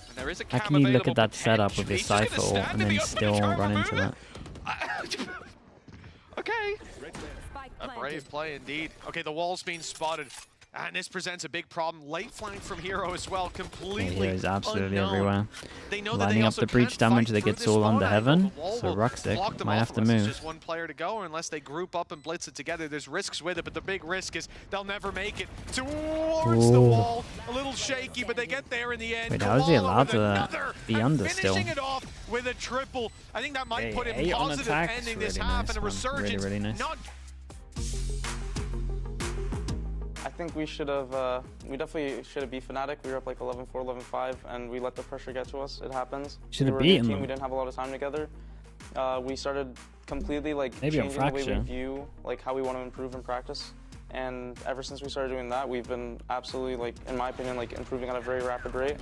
And there is a
How can you look at that setup with your Cypher ult and then still run into that?
Okay.
A brave play indeed. Okay, the wall's being spotted. And this presents a big problem. Late flank from Hero as well, completely
Hero's absolutely
unknown.
everywhere.
They know
Lining up the breach damage that gets all under heaven, so Ruxic might have to move.
Just one player to go, or unless they group up and blitz it together. There's risks with it, but the big risk is they'll never make it towards the wall. A little shaky, but they get there in the end.
Wait, how is he allowed to be under still?
Finishing it off with a triple. I think that might put him positive ending this half, and a resurgence.
Really nice.
I think we should have, we definitely should have beat Fnatic. We were up like 11-4, 11-5, and we let the pressure get to us. It happens.
Should have beaten them.
We didn't have a lot of time together. We started completely like
maybe
changing the way we view like how we want to improve in practice. And ever since we started doing that, we've been absolutely, like, in my opinion, like improving at a very rapid rate.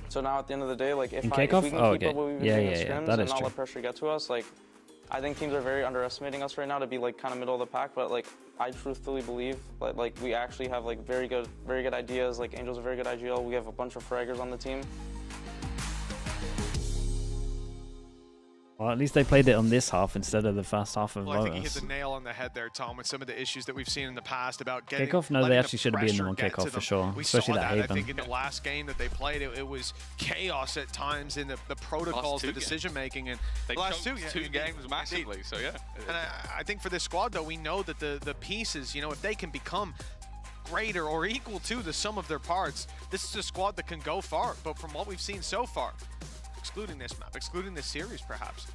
So now at the end of the day, like if we can keep up what we've been doing in scrims and not let pressure get to us, like I think teams are very underestimating us right now to be like kind of middle of the pack, but like I truthfully believe that like we actually have like very good ideas. Like Angel's a very good IGL. We have a bunch of fraggers on the team.
Well, at least they played it on this half instead of the first half of
I think you hit the nail on the head there, Tom, with some of the issues that we've seen in the past about getting
kickoff. No, they actually should have been on kickoff for sure, especially that Haven.
I think in the last game that they played, it was chaos at times in the protocols, the decision making, and
they
last two
games massively. So yeah,
and I think for this squad though, we know that the pieces, you know, if they can become greater or equal to the sum of their parts, this is a squad that can go far. But from what we've seen so far, excluding this map, excluding this series perhaps,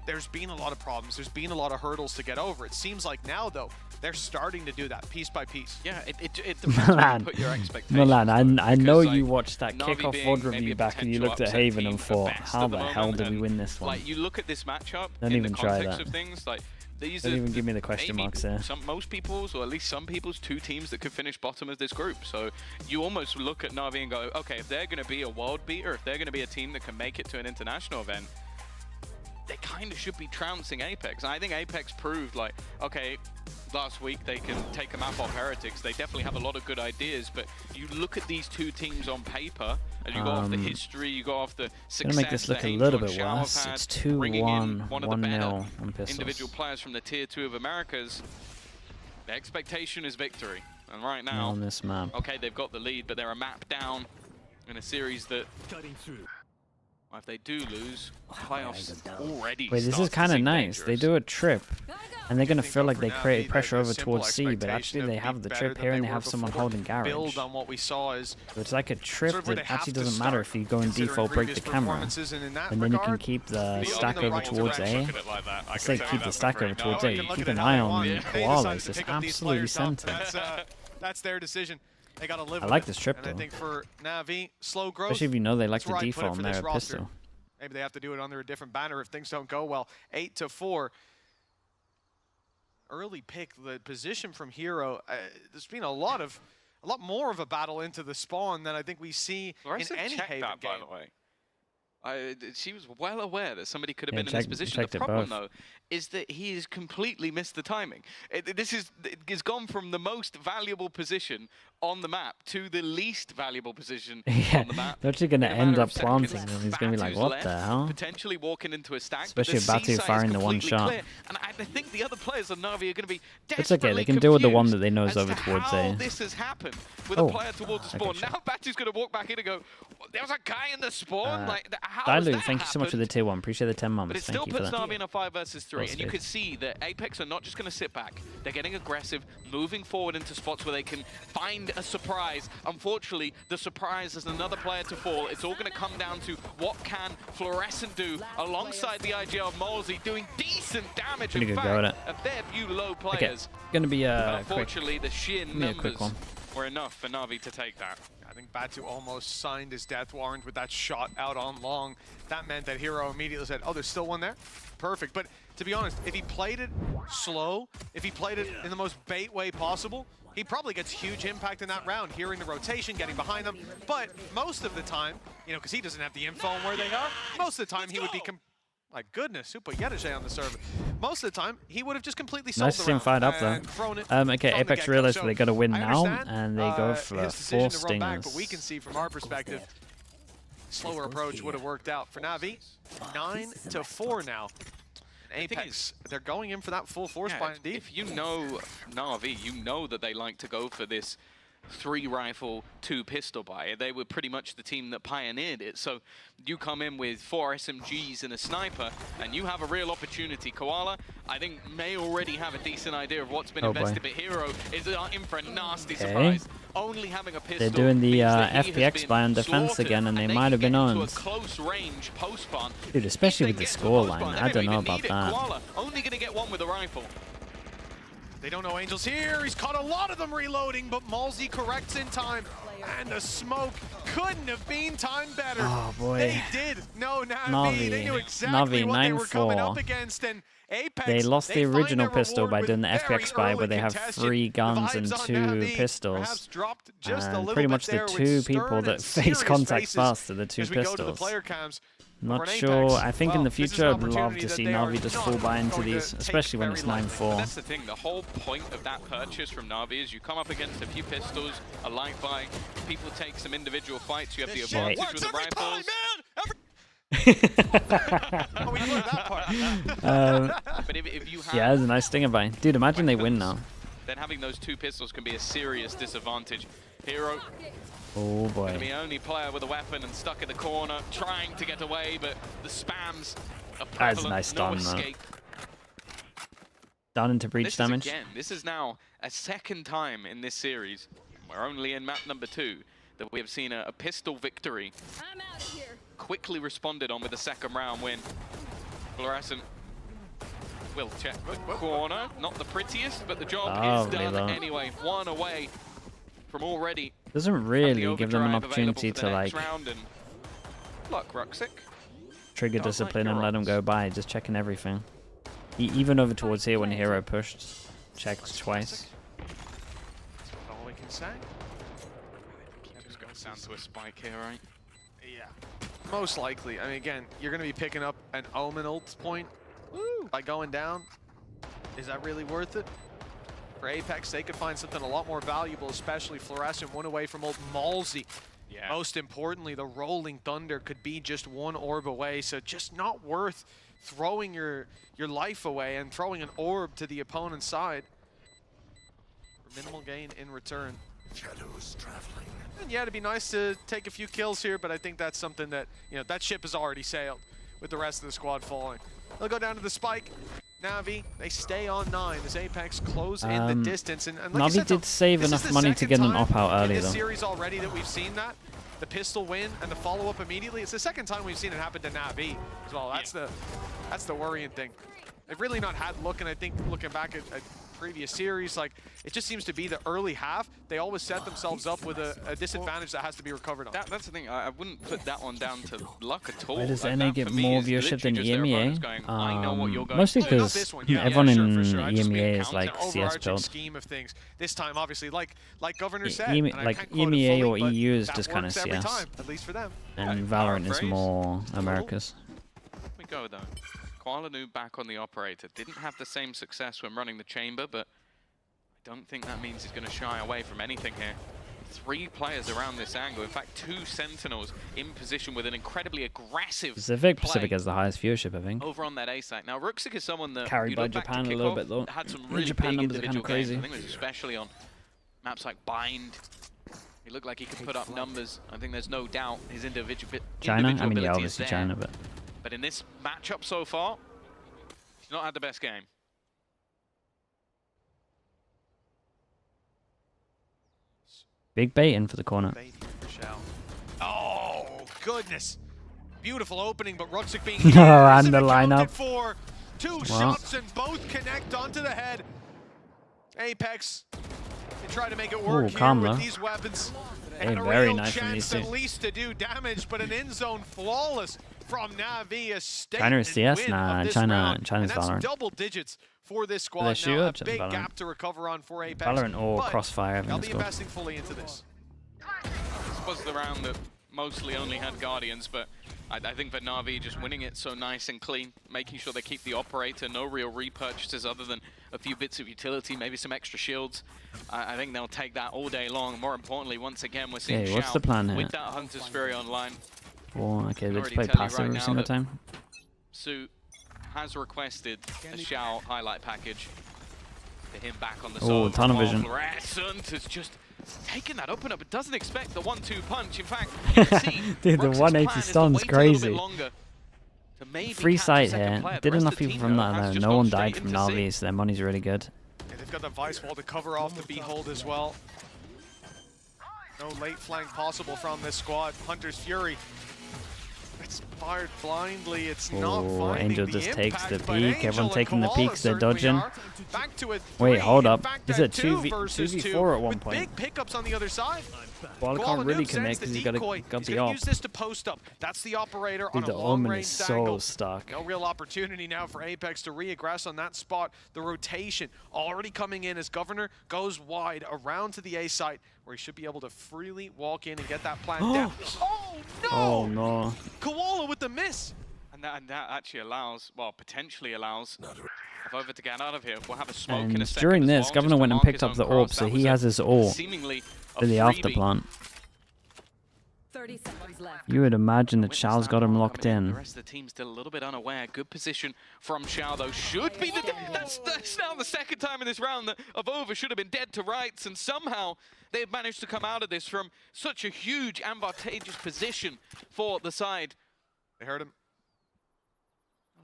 there's been a lot of problems. There's been a lot of hurdles to get over. It seems like now, though, they're starting to do that piece by piece.
Yeah, it depends where you put your expectations.
Milan, I know you watched that kickoff VOD review back and you looked at Haven and thought, how the hell did we win this one?
Like, you look at this matchup
Don't even try that.
of things, like, these
Don't even give me the question marks there.
Most people's, or at least some people's, two teams that could finish bottom of this group. So you almost look at NAVI and go, okay, if they're going to be a world beater, if they're going to be a team that can make it to an international event, they kind of should be trouncing Apex. And I think Apex proved, like, okay, last week they can take a map off Heretics. They definitely have a lot of good ideas, but you look at these two teams on paper, and you go off the history, you go off the success.
Gonna make this look a little bit worse. It's 2-1, 1-0 on Pistols.
Individual players from the Tier 2 of Americas. The expectation is victory. And right now,
on this map,
okay, they've got the lead, but they're a map down in a series that, if they do lose, playoffs already.
Wait, this is kind of nice. They do a trip, and they're gonna feel like they create pressure over towards C, but actually they have the trip here and they have someone holding garage.
Build on what we saw is
so it's like a trip that actually doesn't matter if you go in default, break the camera, and then you can keep the stack over towards A. I say keep the stack over towards A. You keep an eye on Koalas. It's absolutely centered.
That's their decision. They gotta live.
I like this trip though.
I think for Navi, slow growth.
Especially if you know they like the default on their pistol.
Maybe they have to do it under a different banner if things don't go well. 8-4. Early pick, the position from Hero. There's been a lot more of a battle into the spawn than I think we see in any Haven game.
By the way. She was well aware that somebody could have been in this position. The problem, though, is that he has completely missed the timing. It's gone from the most valuable position on the map to the least valuable position on the map.
They're actually going to end up planting him. He's going to be like, what the hell?
Potentially walking into a stack.
Especially if Batu firing the one shot.
And I think the other players on Navi are going to be
it's okay, they can deal with the one that they know is over towards A.
This has happened with a player towards the spawn. Now Batu's going to walk back in and go, there was a guy in the spawn?
Dalu, thank you so much for the tier 1. Appreciate the 10 months.
But it still puts Navi in a 5 versus 3. And you can see that Apex are not just going to sit back. They're getting aggressive, moving forward into spots where they can find a surprise. Unfortunately, the surprise is another player to fall. It's all going to come down to what can Fluorescent do alongside the IGL of Molesy, doing decent damage. In fact, a fair few low players.
Going to be
unfortunately, the sheer numbers were enough for Navi to take that.
I think Batu almost signed his death warrant with that shot out on long. That meant that Hero immediately said, oh, there's still one there? Perfect. But to be honest, if he played it slow, if he played it in the most bait way possible, he probably gets huge impact in that round, hearing the rotation, getting behind them. But most of the time, you know, because he doesn't have the info on where they are, most of the time he would be... My goodness, Super Yedishe on the server. Most of the time, he would have just completely sold
nice to see him fired up though. Okay, Apex realized they got to win now, and they go for 4 stingers.
But we can see from our perspective, slower approach would have worked out for Navi. 9-4 now. Apex, they're going in for that full force buy indeed.
If you know Navi, you know that they like to go for this 3 rifle, 2 pistol buy. They were pretty much the team that pioneered it. So you come in with 4 SMGs and a sniper, and you have a real opportunity. Koala, I think, may already have a decent idea of what's been invested, but Hero is in for a nasty surprise. Only having a pistol.
They're doing the FPX buy on defense again, and they might have been on. Dude, especially with the scoreline, I don't know about that.
Koala, only going to get one with a rifle.
They don't know Angel's here. He's caught a lot of them reloading, but Malzy corrects in time. And the smoke couldn't have been timed better.
Oh boy.
They did know NAVI. They knew exactly what they were coming up against. And Apex,
they lost the original pistol by doing the FPX buy where they have 3 guns and 2 pistols. And pretty much the 2 people that face contact fast are the 2 pistols. Not sure. I think in the future I'd love to see NAVI just full buy into these, especially when it's 9-4.
That's the thing, the whole point of that purchase from NAVI is you come up against a few pistols, a light buy, people take some individual fights, you have the advantage with the rifles. But if you have
yeah, it's a nice stinger buy. Dude, imagine they win now.
Then having those 2 pistols can be a serious disadvantage. Hero.
Oh boy.
Gonna be the only player with a weapon and stuck in the corner, trying to get away, but the spams are prevalent.
That's a nice stun, though. Down into breach damage.
Again, this is now a 2nd time in this series. We're only in map number 2 that we have seen a pistol victory.
I'm out of here.
Quickly responded on with the 2nd round win. Fluorescent will check corner. Not the prettiest, but the job is done anyway. 1 away from already.
Doesn't really give them an opportunity to like trigger discipline and let them go by, just checking everything. Even over towards here when Hero pushed, checked twice.
That's all we can say.
Just goes down to a spike here, right?
Yeah. Most likely. I mean, again, you're going to be picking up an Omen ult point by going down. Is that really worth it? For Apex, they could find something a lot more valuable, especially Fluorescent, 1 away from old Malzy. Yeah. Most importantly, the Rolling Thunder could be just 1 orb away, so just not worth throwing your life away and throwing an orb to the opponent's side for minimal gain in return.
Shadows traveling.
And yeah, it'd be nice to take a few kills here, but I think that's something that, you know, that ship has already sailed with the rest of the squad falling. They'll go down to the spike. NAVI, they stay on 9 as Apex close in the distance. And like
NAVI did save enough money to get an op-out early, though.
This series already that we've seen that. The pistol win and the follow-up immediately. It's the 2nd time we've seen it happen to NAVI as well. That's the worrying thing. They've really not had look, and I think looking back at previous series, like, it just seems to be the early half, they always set themselves up with a disadvantage that has to be recovered on.
That's the thing, I wouldn't put that one down to luck at all.
Why does NA get more viewership than EMEA? Mostly because everyone in EMEA is like CS build.
Scheme of things. This time, obviously, like Governor said,
like EMEA or EU is just kind of CS.
Time, at least for them.
And Valorant is more Americas.
Here we go, though. Koala Nu back on the operator. Didn't have the same success when running the chamber, but I don't think that means he's going to shy away from anything here. 3 players around this angle. In fact, 2 Sentinels in position with an incredibly aggressive
Pacific has the highest viewership, I think.
Over on that A site. Now, Ruxic is someone that
carried by Japan a little bit, though.
Had some really
Japan
big
numbers are kind of
games.
crazy.
I think it was especially on maps like Bind. He looked like he could put up numbers. I think there's no doubt his individual
China? I mean, yeah,
ability
obviously
is there.
China, but...
But in this matchup so far, he's not had the best game.
Big bait in for the corner.
Oh, goodness. Beautiful opening, but Ruxic being
and the lineup.
For 2 shots and both connect onto the head. Apex, they try to make it work here with these weapons. And a
very
real
nice
chance at least to do damage, but an in-zone flawless from NAVI.
China is CS? Nah, China's Valorant.
Double digits for this squad now. A big gap to recover on for Apex.
Valorant or Crossfire.
They'll be investing fully into this.
This was the round that mostly only had Guardians, but I think that NAVI just winning it so nice and clean, making sure they keep the operator, no real repurchases other than a few bits of utility, maybe some extra shields. I think they'll take that all day long. More importantly, once again, we're seeing
Hey, what's the plan here?
with that Hunter's Fury online.
Okay, let's play passive every single time.
Sue has requested a Shao highlight package for him back on the
tunnel vision.
Fluorescent has just taking that opener, but doesn't expect the 1-2 punch. In fact, you can see
dude, the 180 stun's crazy. Free sight here. Did enough people from that though. No one died from NAVI, so their money's really good.
Yeah, they've got the Vice Wall to cover off the Behold as well. No late flank possible from this squad. Hunter's Fury. It's fired blindly. It's not finding
Angel
the
just takes the
impact,
peek. Everyone taking the peeks. They're
certainly
dodging.
are. Back to a
Wait, hold
in
up.
fact,
Is
a
it 2v4 at one point?
Big pickups on the other side.
Well, I can't really commit because he's got the op.
Use this to post up. That's the operator
Dude,
on
the
a long
Omen
range
is so
angle.
stuck.
No real opportunity now for Apex to re-aggress on that spot. The rotation already coming in as Governor goes wide around to the A site where he should be able to freely walk in and get that plan down. Oh no!
Oh no!
Koala with the miss.
And that actually allows, well, potentially allows Avova to get out of here. We'll have a smoke in a
And
second
during
as
this,
well,
Governor
just
went
to
and
mark
picked
his
up
own
the
cross.
orb, so
That
he
was
has his ult
seemingly
for the
freebie.
afterplant.
30 seconds left.
You would imagine that
Witness
Xiao's
that
got him
one
locked
coming
in.
The rest of the team's still a little bit unaware. Good position from Xiao, though. Should be the that's now the second time in this round that Avova should have been dead to rights, and somehow they've managed to come out of this from such a huge advantageous position for the side.
They heard him.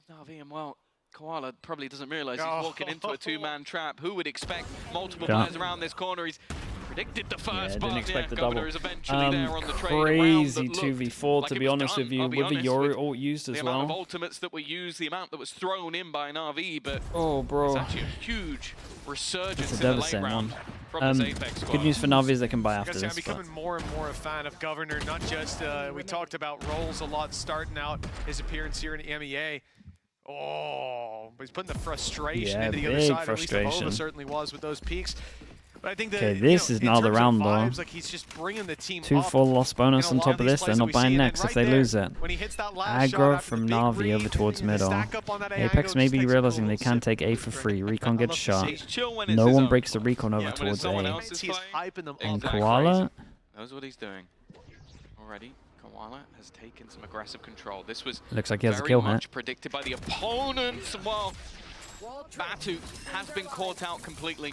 NAVI, and well, Koala probably doesn't realize he's walking into a two-man trap. Who would expect multiple players around this corner? He's predicted the first,
didn't expect the
Governor
double.
is eventually there on the trade.
Crazy 2v4 to be honest with you, with the Yori ult used as
the
well.
amount of ultimates that were used, the amount that was thrown in by NAVI, but
oh, bro,
it's actually a huge resurgence
it's a
in the late
devastating
round
one.
from this Apex squad.
Good news for NAVI is they can buy after
I'm
this.
becoming more and more a fan of Governor, not just, we talked about roles a lot starting out, his appearance here in EMEA. Oh, but he's putting the frustration into the other side. At least Avova certainly was with those peaks. But I think that,
this is now the round though.
Like he's just bringing the team
2 full loss bonus on top of this. They're not buying next if they lose it. Aggro from NAVI over towards middle. Apex may be realizing they can take A for free. Recon gets shot. No one breaks the recon over towards A. And Koala
knows what he's doing already. Koala has taken some aggressive control. This was
looks like he has a
very
kill
much
hit.
predicted by the opponents. Well, Batu has been caught out completely.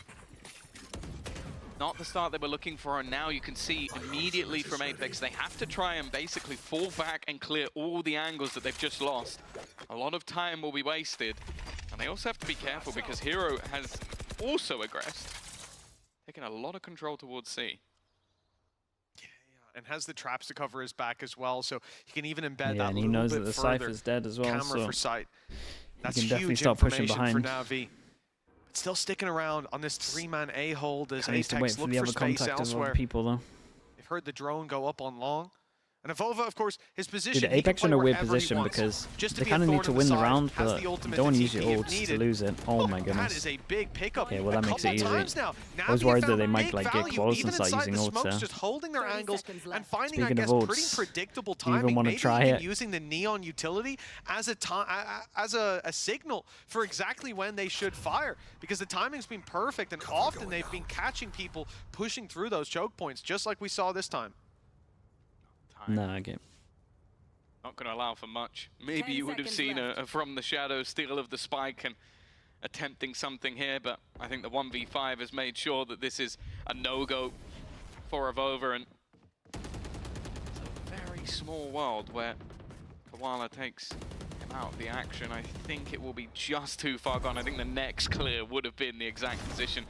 Not the start they were looking for, and now you can see immediately from Apex they have to try and basically fall back and clear all the angles that they've just lost. A lot of time will be wasted, and they also have to be careful because Hero has also aggressed, taking a lot of control towards C.
And has the traps to cover his back as well, so he can even embed that
and he knows that the Cypher's dead as well,
camera
so
for sight. That's
he can definitely
huge
start pushing
information
behind.
for NAVI. But still sticking around on this 3-man A hold as
Needs to wait
Apex
for
look
the
for
other
space
contact of
elsewhere.
other people though.
They've heard the drone go up on long. And Avova, of course, his position.
Dude, Apex are in a weird position because they kind of need to win the round, but you don't want to use your ults to lose it. Oh my goodness.
That is a big pickup.
Okay, well that makes it easy.
Now.
I was worried that they might like get close and start using ults there.
Just holding their angles and finding,
Speaking
I guess,
of ults,
pretty predictable
do you
timing.
even want to
Maybe
try
even
it?
using the neon utility as a signal for exactly when they should fire, because the timing's been perfect, and often they've been catching people pushing through those choke points, just like we saw this time.
Nah, okay.
Not going to allow for much. Maybe you would have seen a from the shadows steal of the spike and attempting something here, but I think the 1v5 has made sure that this is a no-go for Avova, and it's a very small world where Koala takes him out of the action. I think it will be just too far gone. I think the next clear would have been the exact position.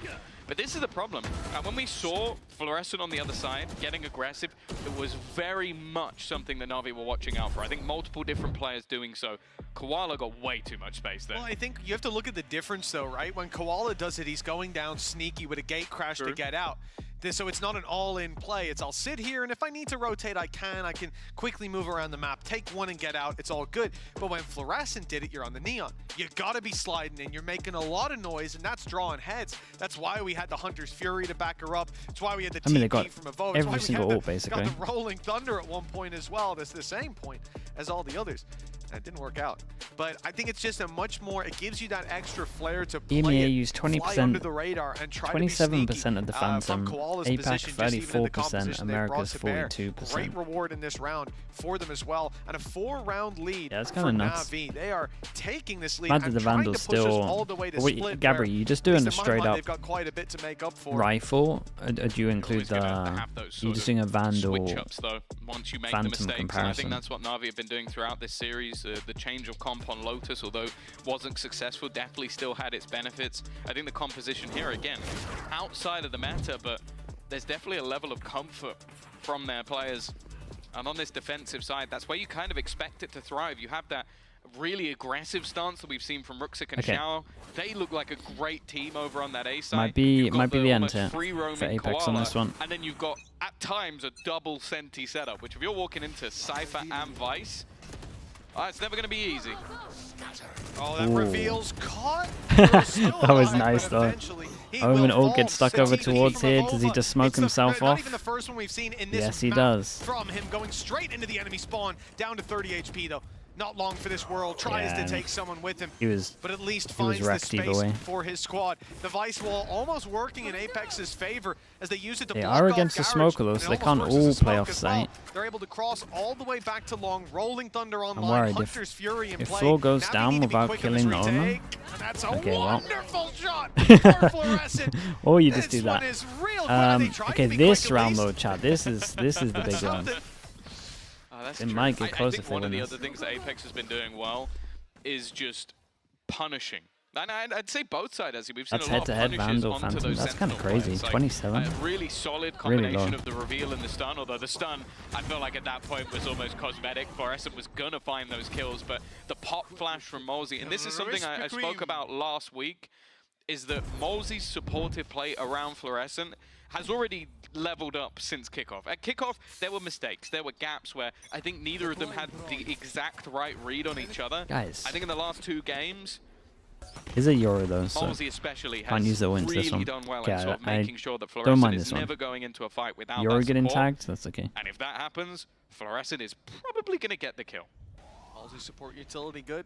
But this is the problem. When we saw Fluorescent on the other side getting aggressive, it was very much something that NAVI were watching out for. I think multiple different players doing so. Koala got way too much space there.
Well, I think you have to look at the difference though, right? When Koala does it, he's going down sneaky with a gate crash to get out. So it's not an all-in play. It's I'll sit here, and if I need to rotate, I can quickly move around the map, take one and get out. It's all good. But when Fluorescent did it, you're on the neon. You gotta be sliding in. You're making a lot of noise, and that's drawing heads. That's why we had the Hunter's Fury to back her up. It's why we had the TP from Avova.
Every single ult, basically.
Got the Rolling Thunder at one point as well. That's the same point as all the others. and it didn't work out. But I think it's just a much more, it gives you that extra flair to play
EMEA
it,
used 20%,
under the radar and try
27% of the Phantom, APAC 34%, America's 42%.
Great reward in this round for them as well, and a 4-round lead.
Yeah, that's kind of nuts.
NAVI. They are taking this lead
Granted,
and
the
trying to
Vandal's
push us
still.
all the way to
Wait,
split.
Gabri, you just doing a straight up
they've got quite a bit to make up for.
rifle? Or do you include the? You just doing a Vandal
switch-ups, though, once you make
Phantom
the mistakes.
comparison?
And I think that's what NAVI have been doing throughout this series. The change of comp on Lotus, although wasn't successful, definitely still had its benefits. I think the composition here, again, outside of the meta, but there's definitely a level of comfort from their players. And on this defensive side, that's where you kind of expect it to thrive. You have that really aggressive stance that we've seen from Ruxic and Xiao. They look like a great team over on that A side.
Might be the end here for Apex
Koala,
on this one.
And then you've got, at times, a double Senti setup, which if you're walking into Cypher and Vice, it's never going to be easy.
Oh, that reveals caught.
That was nice, though. Omen ult gets stuck over towards here. Does he just smoke himself off?
Not even the first one we've seen in this
yes, he
map
does.
From him going straight into the enemy spawn, down to 30 HP, though. Not long for this world, tries to take someone with him, but at least finds the space for his squad. The Vice Wall almost working in Apex's favor as they use it to block off
They are against the smoker, though, so they can't all play off site.
They're able to cross all the way back to long, Rolling Thunder online,
I'm worried
Hunter's Fury in
if
play.
Floor goes down without killing the Omen.
That's a
okay,
wonderful shot for Fluorescent.
Or you just do
This one
that.
is real
Okay, this round though, chat. This is the big one. It might get closer.
I think one of the other things that Apex has been doing well is just punishing. And I'd say both sides, as we've seen a lot of punishes
Vandal
onto
Phantom.
those
That's kind of crazy.
Like,
27.
Really solid combination of the reveal and the stun. Although the stun, I feel like at that point was almost cosmetic. Fluorescent was gonna find those kills, but the pop flash from Molesy, and this is something I spoke about last week, is that Molesy's supportive play around Fluorescent has already leveled up since kickoff. At kickoff, there were mistakes. There were gaps where I think neither of them had the exact right read on each other.
Guys.
I think in the last 2 games,
is it Euro though? So
Molesy especially
can't use the wins
really
this one.
done well in sort of making sure that
don't mind
Fluorescent
this
is
one.
never going into a fight without
Euro
that
getting
support.
tagged, that's okay.
And if that happens, Fluorescent is probably going to get the kill.
Molesy support utility good.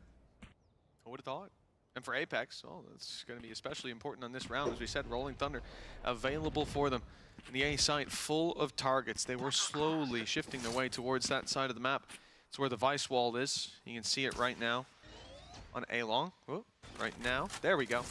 Who would have thought? And for Apex, well, that's going to be especially important on this round. As we said, Rolling Thunder available for them. In the A site, full of targets. They were slowly shifting their way towards that side of the map. It's where the Vice Wall is. You can see it right now on A long. Whoa, right now. There we go.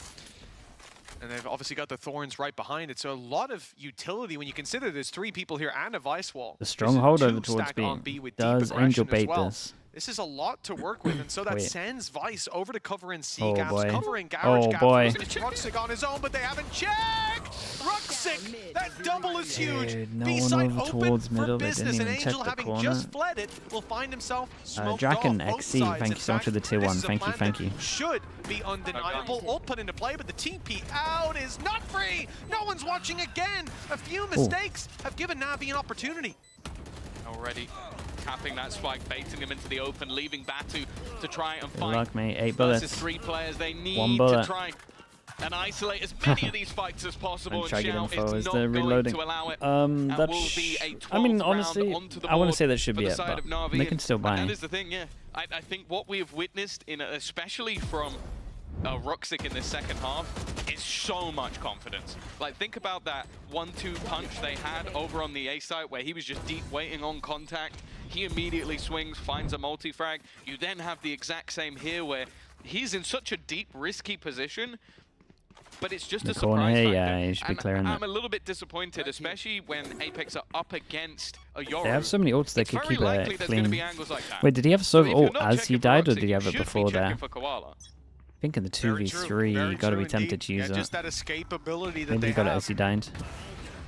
And they've obviously got the Thorns right behind it. So a lot of utility when you consider there's 3 people here and a Vice Wall.
The stronghold over towards B. Does Angel bait this?
This is a lot to work with, and so that sends Vice over to cover in C gaps, covering Garage
oh
gaps.
boy.
Ruxic on his own, but they haven't checked! Ruxic! That double is huge!
Dude, no
B-side
one over
open
towards
for
middle,
business,
they
and
didn't even check
Angel,
the
having
corner.
just fled it, will find himself smoked
Jack and
off both
XC,
sides.
thank
In
you so much for the
fact,
tier 1.
this is a
Thank you,
plan
thank
that
you.
should be undeniable. Ult put into play, but the TP out is not free! No one's watching again! A few mistakes have given NAVI an opportunity.
Already tapping that spike, baiting him into the open, leaving Batu to try and
Good
fight.
luck, mate. 8 bullets.
Versus 3 players, they need
1 bullet.
to try and isolate as many of these fights as possible.
And try get info
is
as
not
they're
going
reloading.
to allow it.
That I mean, honestly, I want to say that should be it, but they can still buy
That
it.
is the thing, yeah. I think what we have witnessed, especially from Ruxic in this second half, is so much confidence. Like, think about that 1-2 punch they had over on the A site where he was just deep waiting on contact. He immediately swings, finds a multi-frag. You then have the exact same here where he's in such a deep, risky position, but it's just a surprise factor.
Yeah, you should be clearing that.
I'm a little bit disappointed, especially when Apex are up against a Yoru.
They have so many ults they could keep it clean.
Like
Wait, did he have a Sova ult as he died, or did he have it before there? I think in the 2v3, you gotta be tempted to use it.
Just that escapability that
Maybe he got it as he died.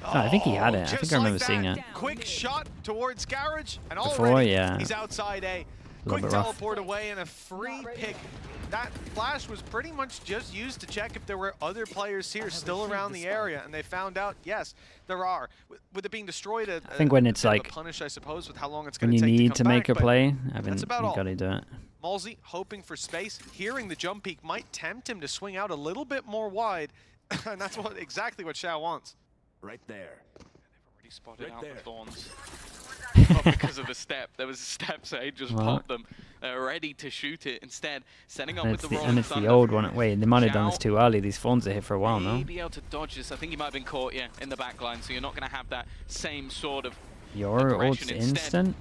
No, I think he had it. I think I remember seeing it.
Quick shot towards Garage, and
Before,
already
yeah.
he's outside A. Quick teleport away and a free pick. That flash was pretty much just used to check if there were other players here still around the area, and they found out, yes, there are. With it being destroyed,
I think when it's like,
punish, I suppose, with how long it's
when
going to
you
take
need to make a play, I mean, you gotta do it.
Molesy hoping for space, hearing the jump peak might tempt him to swing out a little bit more wide, and that's exactly what Xiao wants.
Right there.
They've already spotted out the Thorns. Because of the step. There was a step, so he just popped them. ready to shoot it. Instead, setting up with the
And it's the old one. Wait, they might have done this too early. These phones are here for a while now.
Be able to dodge this. I think he might have been caught, yeah, in the back line, so you're not going to have that same sort of
Your ult's instant?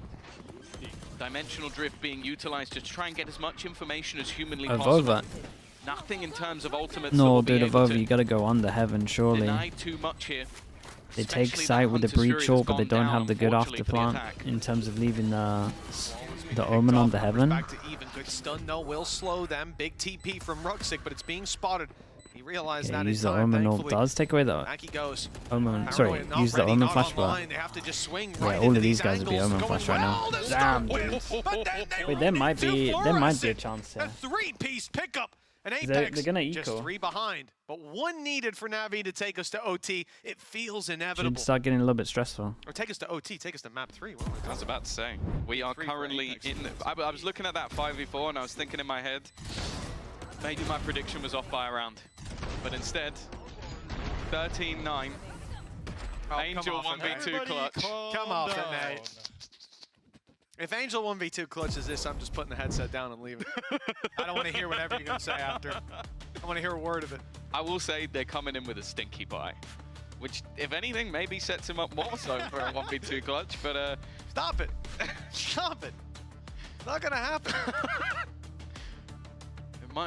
Dimensional drift being utilized to try and get as much information as humanly possible. Nothing in terms of ultimates.
No, dude, Avova, you gotta go under heaven, surely.
Deny too much here.
They take sight with the breach ult, but they don't have the good after plant in terms of leaving the Omen on the heaven.
Back to even. Good stun though will slow them. Big TP from Ruxic, but it's being spotted. He realized that
use the Omen ult does take away the Omen. Sorry, use the Omen flash back. Yeah, all of these guys would be Omen flash right now. Damn, dude. Wait, there might be a chance here.
A three-piece pickup. An
They're
Apex
gonna
just
eco.
3 behind, but 1 needed for Navi to take us to OT. It feels inevitable.
Should start getting a little bit stressful.
Or take us to OT, take us to map 3.
I was about to say, we are currently in. I was looking at that 5v4 and I was thinking in my head, maybe my prediction was off by a round, but instead, 13-9. Angel 1v2 clutch.
Come off it, mate. If Angel 1v2 clutches this, I'm just putting the headset down and leaving. I don't want to hear whatever you're going to say after. I want to hear a word of it.
I will say they're coming in with a stinky buy, which, if anything, maybe sets him up more so for a 1v2 clutch, but...
Stop it. Stop it. It's not going to happen.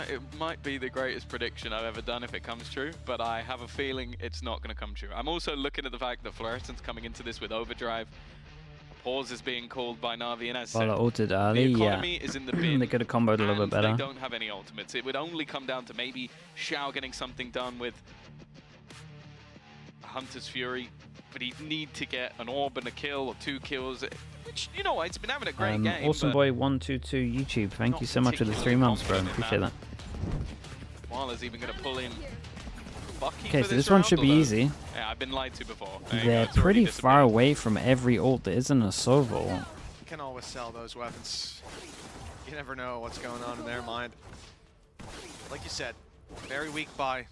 It might be the greatest prediction I've ever done if it comes true, but I have a feeling it's not going to come true. I'm also looking at the fact that Fluorescence coming into this with overdrive. Pause is being called by Navi, and as
well, ulted early,
the economy is in the bin.
They could have comboed a little bit better.
They don't have any ultimates. It would only come down to maybe Xiao getting something done with Hunter's Fury, but he'd need to get an orb and a kill or 2 kills, which, you know, it's been having a great game.
Awesome Boy 122 YouTube, thank you so much for the 3 months, bro. Appreciate that.
Wala's even going to pull in Bucky.
Okay, so this one should be easy.
Yeah, I've been lied to before.
They're pretty far away from every ult that isn't a Sovo.
You can always sell those weapons. You never know what's going on in their mind. Like you said, very weak buy.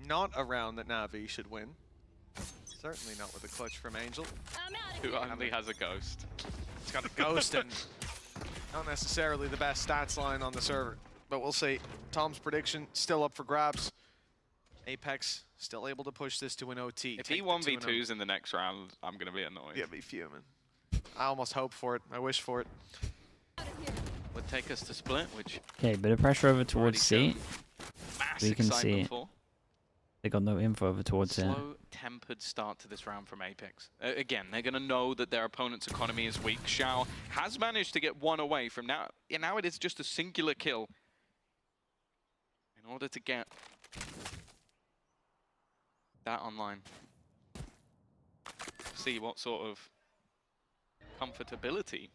Not a round that Navi should win. Certainly not with a clutch from Angel.
Who only has a ghost.
It's got a ghost and not necessarily the best stats line on the server. But we'll see. Tom's prediction still up for grabs. Apex still able to push this to an OT.
If he 1v2s in the next round, I'm going to be annoyed.
Yeah, be fuming. I almost hope for it. I wish for it.
Would take us to split, which...
Okay, bit of pressure over towards C. We can see
for.
they got no info over towards it.
Slow-tempered start to this round from Apex. Again, they're going to know that their opponent's economy is weak. Xiao has managed to get 1 away from now. Yeah, now it is just a singular kill. In order to get that online. See what sort of comfortability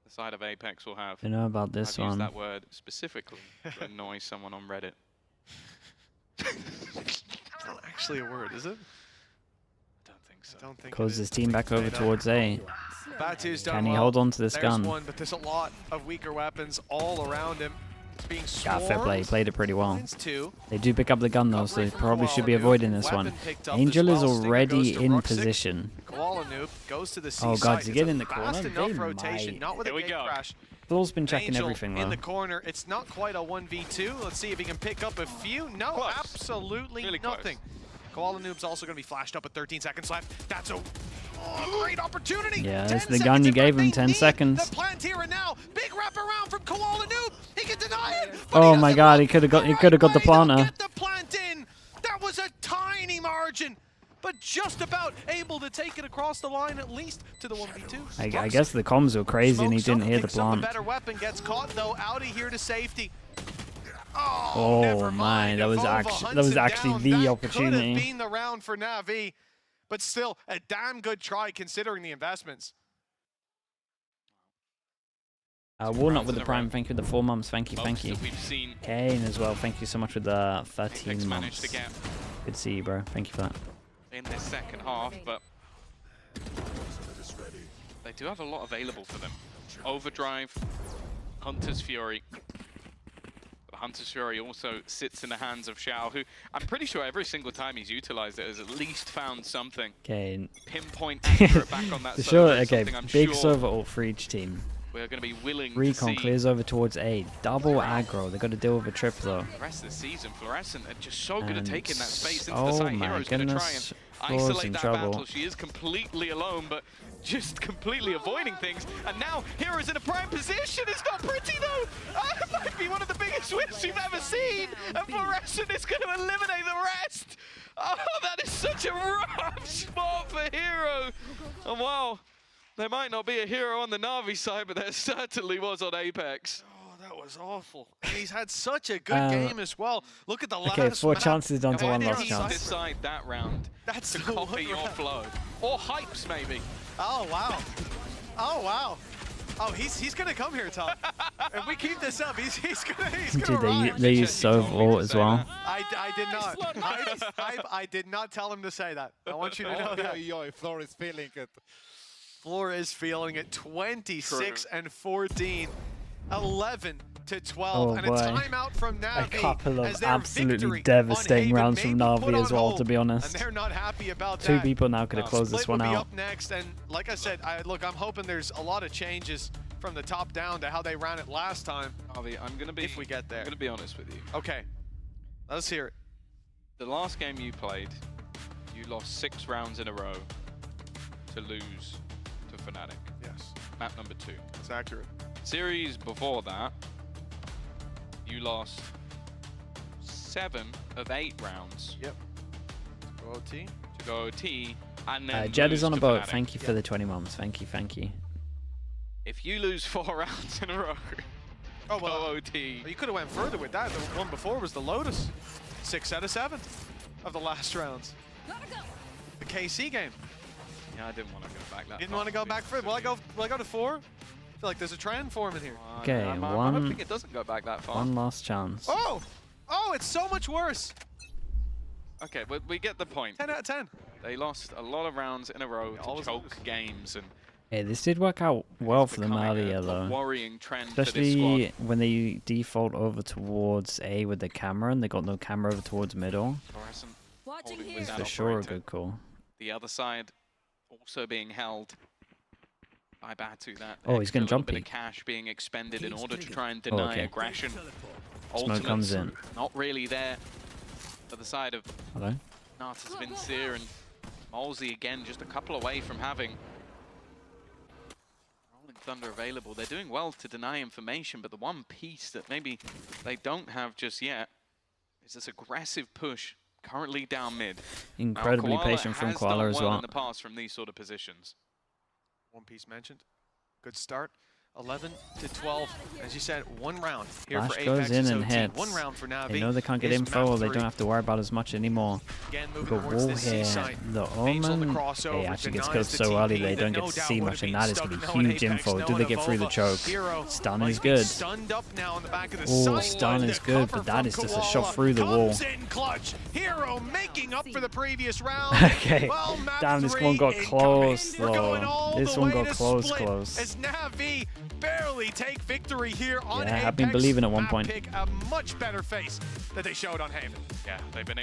the side of Apex will have.
I know about this
I've
one.
used that word specifically to annoy someone on Reddit.
It's not actually a word, is it?
I don't think so.
I don't think
Close his team back over towards A.
Batu's done
Can he
well.
hold on to this
There's
gun?
one, but there's a lot of weaker weapons all around him. It's being swarmed.
Fair play, he played it pretty well.
Two.
They do pick up the gun though, so they probably should be avoiding this one. Angel is already in position.
Koala Noob goes to the C
Oh god,
side.
to get in the
It's a
corner,
fast
they
enough rotation,
might.
not with a gate crash.
Flaw's been checking
Angel
everything
in
though.
the corner. It's not quite a 1v2. Let's see if he can pick up a few. No,
Close.
absolutely
Really
nothing. Koala Noob's also going to be flashed up at 13 seconds left. That's a great opportunity.
Yeah, it's the gun you gave him, 10 seconds.
The plant here and now. Big wrap around from Koala Noob. He can deny it.
Oh my god, he could have got the planter.
Get the plant in. That was a tiny margin, but just about able to take it across the line, at least to the 1v2.
I guess the comms were crazy and he didn't hear the plant.
The better weapon gets caught though. Out of here to safety.
Oh my, that was actually the opportunity.
Could have been the round for Navi, but still a damn good try considering the investments.
Walnut with the prime, thank you for the 4 months, thank you.
We've seen
Kane as well, thank you so much for the 13
Apex
months.
managed to get
Good to see you, bro. Thank you for that.
in this second half, but they do have a lot available for them. Overdrive, Hunter's Fury. But Hunter's Fury also sits in the hands of Xiao, who I'm pretty sure every single time he's utilized it has at least found something.
Okay.
Pinpoint accurate back on that server.
Sure, okay,
something I'm
big
sure
server ult for each team.
we're going to be willing
Recon
to see.
clears over towards A. Double aggro. They've got to deal with a trip though.
The rest of the season, Fluorescent are just so good at taking that space into the
oh
site.
my
Hero's going to try and
goodness, Floor's
isolate
in
that
trouble.
battle. She is completely alone, but just completely avoiding things. And now Hero's in a prime position. It's not pretty though. It might be one of the biggest wins we've ever seen. And Fluorescent is going to eliminate the rest. Oh, that is such a rough spot for Hero. And wow, there might not be a Hero on the Navi side, but there certainly was on Apex.
That was awful. And he's had such a good game as well. Look at the last
Okay, 4
map.
chances down to
Why
1
did
lost
he
chance.
decide that round
That's
to
the
copy your
round.
flow? Or hypes, maybe?
Oh, wow. Oh, wow. Oh, he's going to come here, Tom. If we keep this up, he's going
Dude,
to run.
they use Sov as well.
I did not. I did not tell him to say that. I want you to know that.
Floor is feeling it.
Floor is feeling it. 26 and 14. 11 to 12.
Oh,
and
boy.
a timeout from Navi.
A couple
as
of
their
absolutely
victory
devastating
on Haven
rounds from
may be
Navi
put
as
on
well,
hold,
to be honest.
And they're not happy about that.
2 people now could have closed
Split
this one
will be
out.
up next, and like I said, look, I'm hoping there's a lot of changes from the top down to how they ran it last time.
Harvey, I'm going to be.
If we get there.
I'm going to be honest with you.
Okay, let's hear it.
The last game you played, you lost 6 rounds in a row to lose to Fnatic.
Yes,
Map number 2.
that's accurate.
Series before that, you lost 7 of 8 rounds.
Yep. Go OT.
To go OT, and then
Jed
lose
is on a
to
boat.
Fnatic.
Thank you for the 20 months. Thank you, thank you.
If you lose 4 rounds in a row,
Oh, well,
go OT.
you could have went further with that. The one before was the Lotus. 6 out of 7 of the last rounds. The KC game.
Yeah, I didn't want to go back that
Didn't
far,
want to go
be
back for it.
honest
Will
with
I go to 4? I feel like there's a trend forming here.
you.
Okay,
I'm
one-
hoping it doesn't go back that far.
1 last chance.
Oh! Oh, it's so much worse.
Okay, but we get the point.
10 out of 10.
They lost a lot of rounds in a row to
always
choke
lose.
games, and
Hey, this did work out well
it's
for them
becoming
earlier
a
though.
worrying trend for this
Especially
squad.
when they default over towards A with the camera and they got no camera over towards middle.
Fluorescent
Watching
holding
here.
with
It's
that
for sure a
operator.
good call.
The other side also being held by Batu. That
Oh, he's
extra
gonna
little
jump
bit
peek.
of cash being expended in order to try and deny
okay.
aggression.
Smoke comes in.
Not really there for the side of
Hello?
Natas Vincere, and Molsey again just a couple away from having Rolling Thunder available. They're doing well to deny information, but the one piece that maybe they don't have just yet is this aggressive push currently down mid.
Incredibly
Now, Koala
patient from
has
Koala
done
as
well
well.
in the past from these sort of positions.
One piece mentioned. Good start. 11 to 12. As you said, 1 round here
Flash
for
goes
Apex
in and
OT.
hits.
1 round for Navi.
They know they can't get
is
info,
map
they
3.
don't have to worry about as much anymore.
Again,
We've
moving
got
towards
wall
the C
here.
site.
The
Babes on the
Omen,
crossover,
they actually get
denies
scoped
the
so
TP
early they
that
don't
no
get to
doubt
see
would
much,
have
and
been
that is going to
stuck
be
knowing
huge
Apex,
info. Do
knowing
they get through the
Avova.
choke?
Hero
Stun
might
is
be
good.
Stunned up now on the back of the
Oh,
side.
stun is
The
good,
cover
but that
from
is just a
Koala
shot through the wall.
comes in clutch. Hero making up for the previous round.
Okay.
Well, map
Damn, this
3
one got
incoming.
close,
We're going
though.
all
This
the
one
way
got
to
close,
split
close.
As Navi barely take victory here on
Yeah,
Apex.
I've been believing at one
Map
point.
pick a much better face that they showed on Haven.
Yeah, they've been